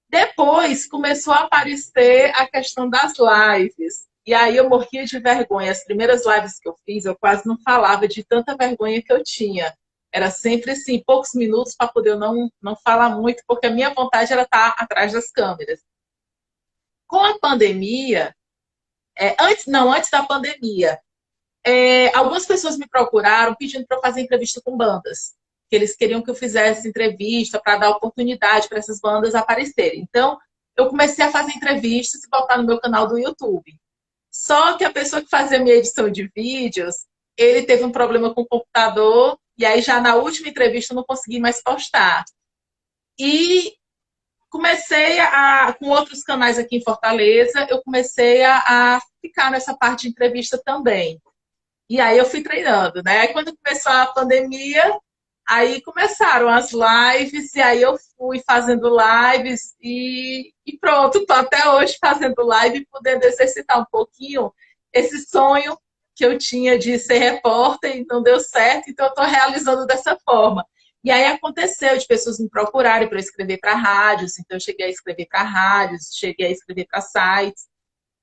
Depois, começou a aparecer a questão das lives. E aí eu morria de vergonha. As primeiras lives que eu fiz, eu quase não falava de tanta vergonha que eu tinha. Era sempre assim, poucos minutos para poder eu não falar muito, porque a minha vontade era estar atrás das câmeras. Com a pandemia, antes da pandemia, algumas pessoas me procuraram pedindo para fazer entrevista com bandas. Que eles queriam que eu fizesse entrevista para dar oportunidade para essas bandas aparecerem. Então, eu comecei a fazer entrevistas e botar no meu canal do YouTube. Só que a pessoa que fazia minha edição de vídeos, ele teve um problema com o computador, e aí já na última entrevista eu não consegui mais postar. E comecei com outros canais aqui em Fortaleza, eu comecei a ficar nessa parte de entrevista também. E aí eu fui treinando, né? Aí quando começou a pandemia, aí começaram as lives, e aí eu fui fazendo lives e pronto, tô até hoje fazendo live, podendo exercitar um pouquinho esse sonho que eu tinha de ser repórter e não deu certo, então eu tô realizando dessa forma. E aí aconteceu de pessoas me procurarem para eu escrever para rádios, então eu cheguei a escrever para rádios, cheguei a escrever para sites,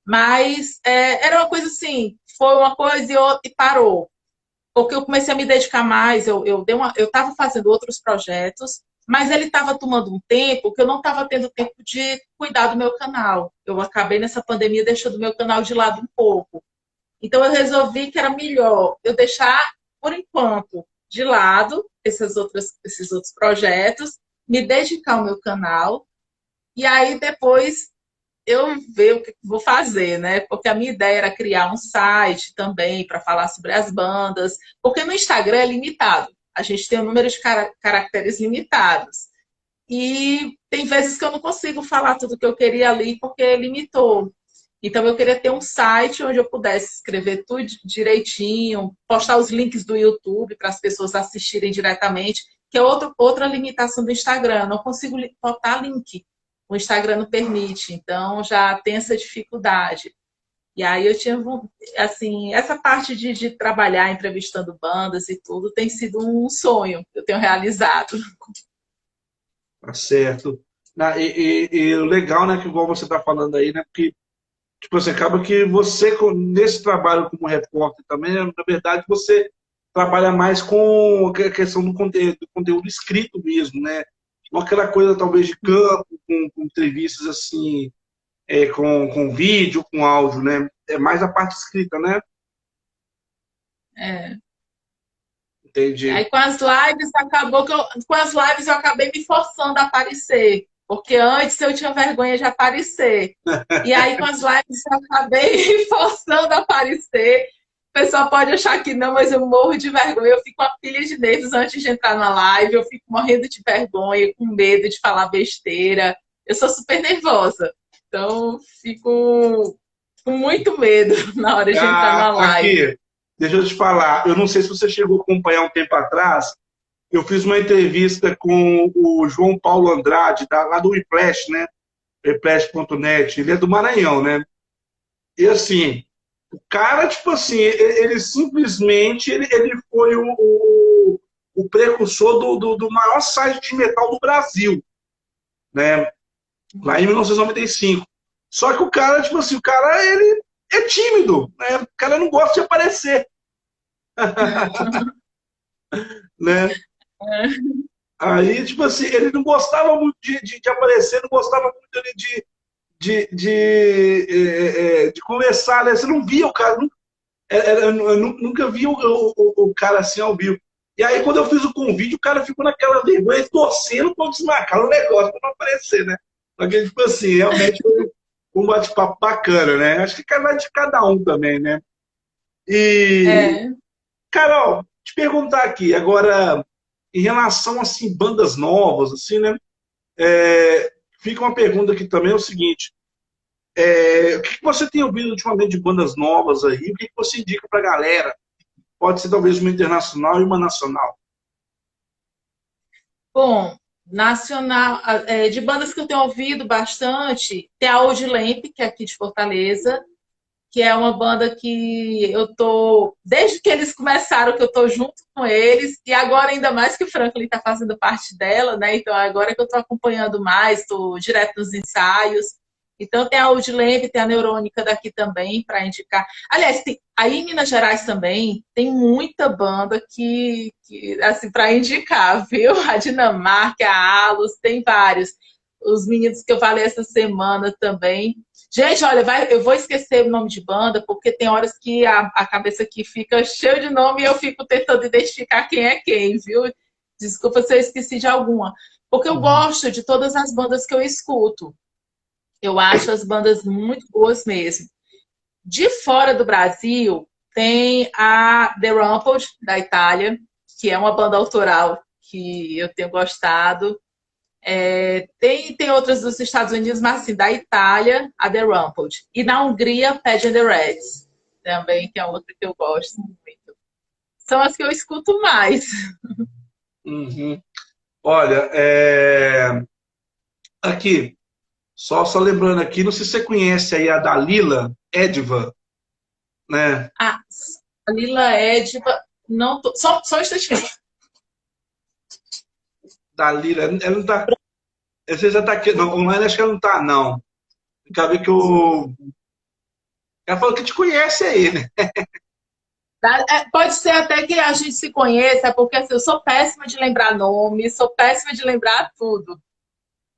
mas era uma coisa assim, foi uma coisa e parou. Porque eu comecei a me dedicar mais, eu estava fazendo outros projetos, mas ele estava tomando um tempo que eu não estava tendo tempo de cuidar do meu canal. Eu acabei nessa pandemia deixando o meu canal de lado um pouco. Então eu resolvi que era melhor eu deixar, por enquanto, de lado esses outros projetos, me dedicar ao meu canal, e aí depois eu ver o que vou fazer, né? Porque a minha ideia era criar um site também para falar sobre as bandas, porque no Instagram é limitado. A gente tem um número de caracteres limitados. E tem vezes que eu não consigo falar tudo que eu queria ali porque limitou. Então eu queria ter um site onde eu pudesse escrever tudo direitinho, postar os links do YouTube para as pessoas assistirem diretamente, que é outra limitação do Instagram. Eu não consigo botar link, o Instagram não permite, então já tem essa dificuldade. E aí eu tinha, assim, essa parte de trabalhar entrevistando bandas e tudo tem sido um sonho que eu tenho realizado. Tá certo. E o legal, né, que igual você está falando aí, né, porque tipo assim, acaba que você, nesse trabalho como repórter também, na verdade, você trabalha mais com a questão do conteúdo escrito mesmo, né? Não aquela coisa, talvez, de campo, com entrevistas assim, com vídeo, com áudio, né? É mais a parte escrita, né? É. Entendi. Aí com as lives acabou que com as lives eu acabei me forçando a aparecer, porque antes eu tinha vergonha de aparecer. E aí com as lives eu acabei me forçando a aparecer. O pessoal pode achar que não, mas eu morro de vergonha. Eu fico a pilha de nervos antes de entrar na live, eu fico morrendo de vergonha, com medo de falar besteira. Eu sou super nervosa. Então, fico com muito medo na hora de entrar na live. Aqui, deixa eu te falar, eu não sei se você chegou a acompanhar um tempo atrás, eu fiz uma entrevista com o João Paulo Andrade, lá do Whiplash, né? Whiplash.net, ele é do Maranhão, né? E assim, o cara, tipo assim, ele simplesmente ele foi o precursor do maior site de metal do Brasil, né? Lá em 1995. Só que o cara, tipo assim, o cara, ele é tímido, né? O cara não gosta de aparecer, né? Aí, tipo assim, ele não gostava muito de aparecer, não gostava muito de de conversar, né? Você não via o cara, eu nunca vi o cara assim ao vivo. E aí, quando eu fiz o convite, o cara ficou naquela vergonha, torcendo para desmarcar o negócio para não aparecer, né? Só que, tipo assim, realmente foi um bate-papo bacana, né? Acho que vai de cada um também, né? E, É. Carol, te perguntar aqui, agora, em relação, assim, bandas novas, assim, né? Fica uma pergunta aqui também, é o seguinte, o que você tem ouvido ultimamente de bandas novas aí? O que você indica pra galera? Pode ser talvez uma internacional e uma nacional. Bom, nacional, de bandas que eu tenho ouvido bastante, tem a Old Lamp, que é aqui de Fortaleza, que é uma banda que eu tô, desde que eles começaram, que eu tô junto com eles, e agora ainda mais que o Franklin está fazendo parte dela, né? Então agora que eu tô acompanhando mais, tô direto nos ensaios. Então tem a Lamp, tem a Neurônica daqui também para indicar. Aliás, aí em Minas Gerais também tem muita banda que assim, para indicar, viu? A Dinamarca, a Alus, tem vários. Os meninos que eu falei essa semana também. Gente, olha, eu vou esquecer o nome de banda, porque tem horas que a cabeça aqui fica cheia de nome e eu fico tentando identificar quem é quem, viu? Desculpa se eu esqueci de alguma. Porque eu Uhum. gosto de todas as bandas que eu escuto. Eu acho as bandas muito boas mesmo. De fora do Brasil, tem a The Rumpelt, da Itália, que é uma banda autoral que eu tenho gostado. Tem outras dos Estados Unidos, mas assim, da Itália, a The Rumpelt. E na Hungria, Pad and the Reds, também, que é outra que eu gosto muito. São as que eu escuto mais. Uhum. Olha, aqui, só lembrando aqui, não sei se você conhece aí a Dalila Edva, né? Ah, a Lila Edva, não tô, só um instantinho. Dalila, ela não tá. Você já tá aqui, não, online acho que ela não tá, não. Acabei que o. Ela falou que te conhece aí, né? Pode ser até que a gente se conheça, porque assim, eu sou péssima de lembrar nome, sou péssima de lembrar tudo.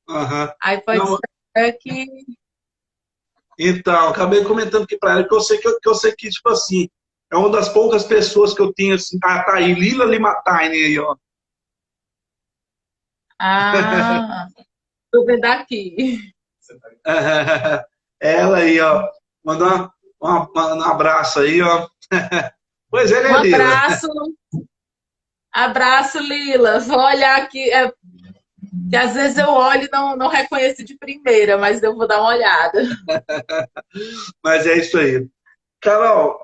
Aham. Aí pode Não, ser que. então, acabei comentando aqui para ela que eu sei que, tipo assim, é uma das poucas pessoas que eu tenho assim. Ah, tá aí, Lila Limatain aí, ó. Ah, tô vendo aqui. Ela aí, ó. Mandar um abraço aí, ó. Pois é, Um né, Lila? abraço, abraço, Lila. Vou olhar aqui. Que às vezes eu olho e não reconheço de primeira, mas eu vou dar uma olhada. Mas é isso aí. Carol,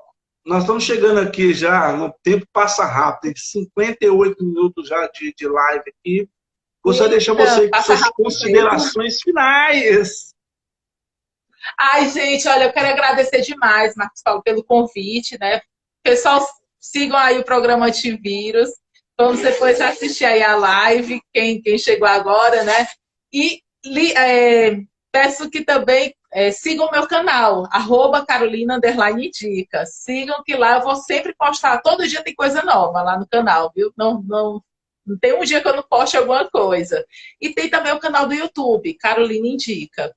nós estamos chegando aqui já, o tempo passa rápido, tem 58 minutos já de live aqui. Gostaria de deixar Eita, você com passa suas rápido mesmo. considerações finais. Ai, gente, olha, eu quero agradecer demais, Marcos Paulo, pelo convite, né? Pessoal, sigam aí o programa Antivírus. Vamos depois assistir aí a live, quem chegou agora, né? E peço que também sigam o meu canal, @Carolina_Indica. Sigam que lá eu vou sempre postar, todo dia tem coisa nova lá no canal, viu? Não tem um dia que eu não poste alguma coisa. E tem também o canal do YouTube, Carolina Indica.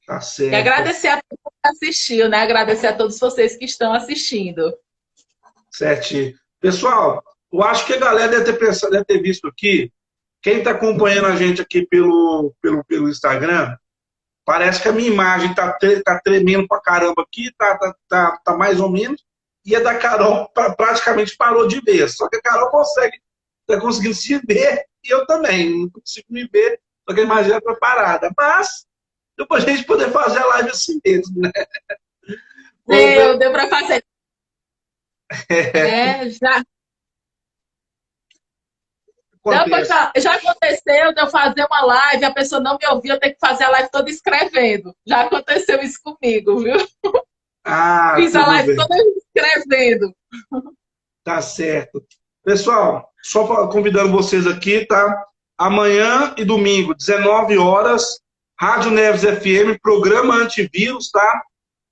Tá E certo, agradecer a todo mundo que assistiu, né? Agradecer a todos vocês que estão assistindo. certinho. Pessoal, eu acho que a galera deve ter pensado, deve ter visto aqui, quem está acompanhando a gente aqui pelo Instagram, parece que a minha imagem tá tremendo pra caramba aqui, tá mais ou menos, e a da Carol praticamente parou de ver. Só que a Carol tá conseguindo se ver, e eu também, não consigo me ver, só que a imagem já tá parada. Mas, depois a gente poder fazer a live assim mesmo, né? Deu para fazer. Já, Acontece. já aconteceu de eu fazer uma live, a pessoa não me ouvia, eu ter que fazer a live toda escrevendo. Já aconteceu isso comigo, viu? Ah, Fiz a tudo live bem. toda escrevendo. Tá certo. Pessoal, só convidando vocês aqui, tá? Amanhã e domingo, 19 horas, Rádio Neves FM, programa antivírus, tá?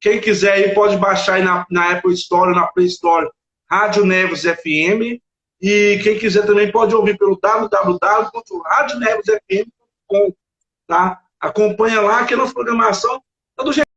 Quem quiser aí pode baixar aí na Apple Store, na Play Store, Rádio Neves FM. E quem quiser também pode ouvir pelo www.radionevesfm.com, tá? acompanha lá que a nossa programação tá do jeito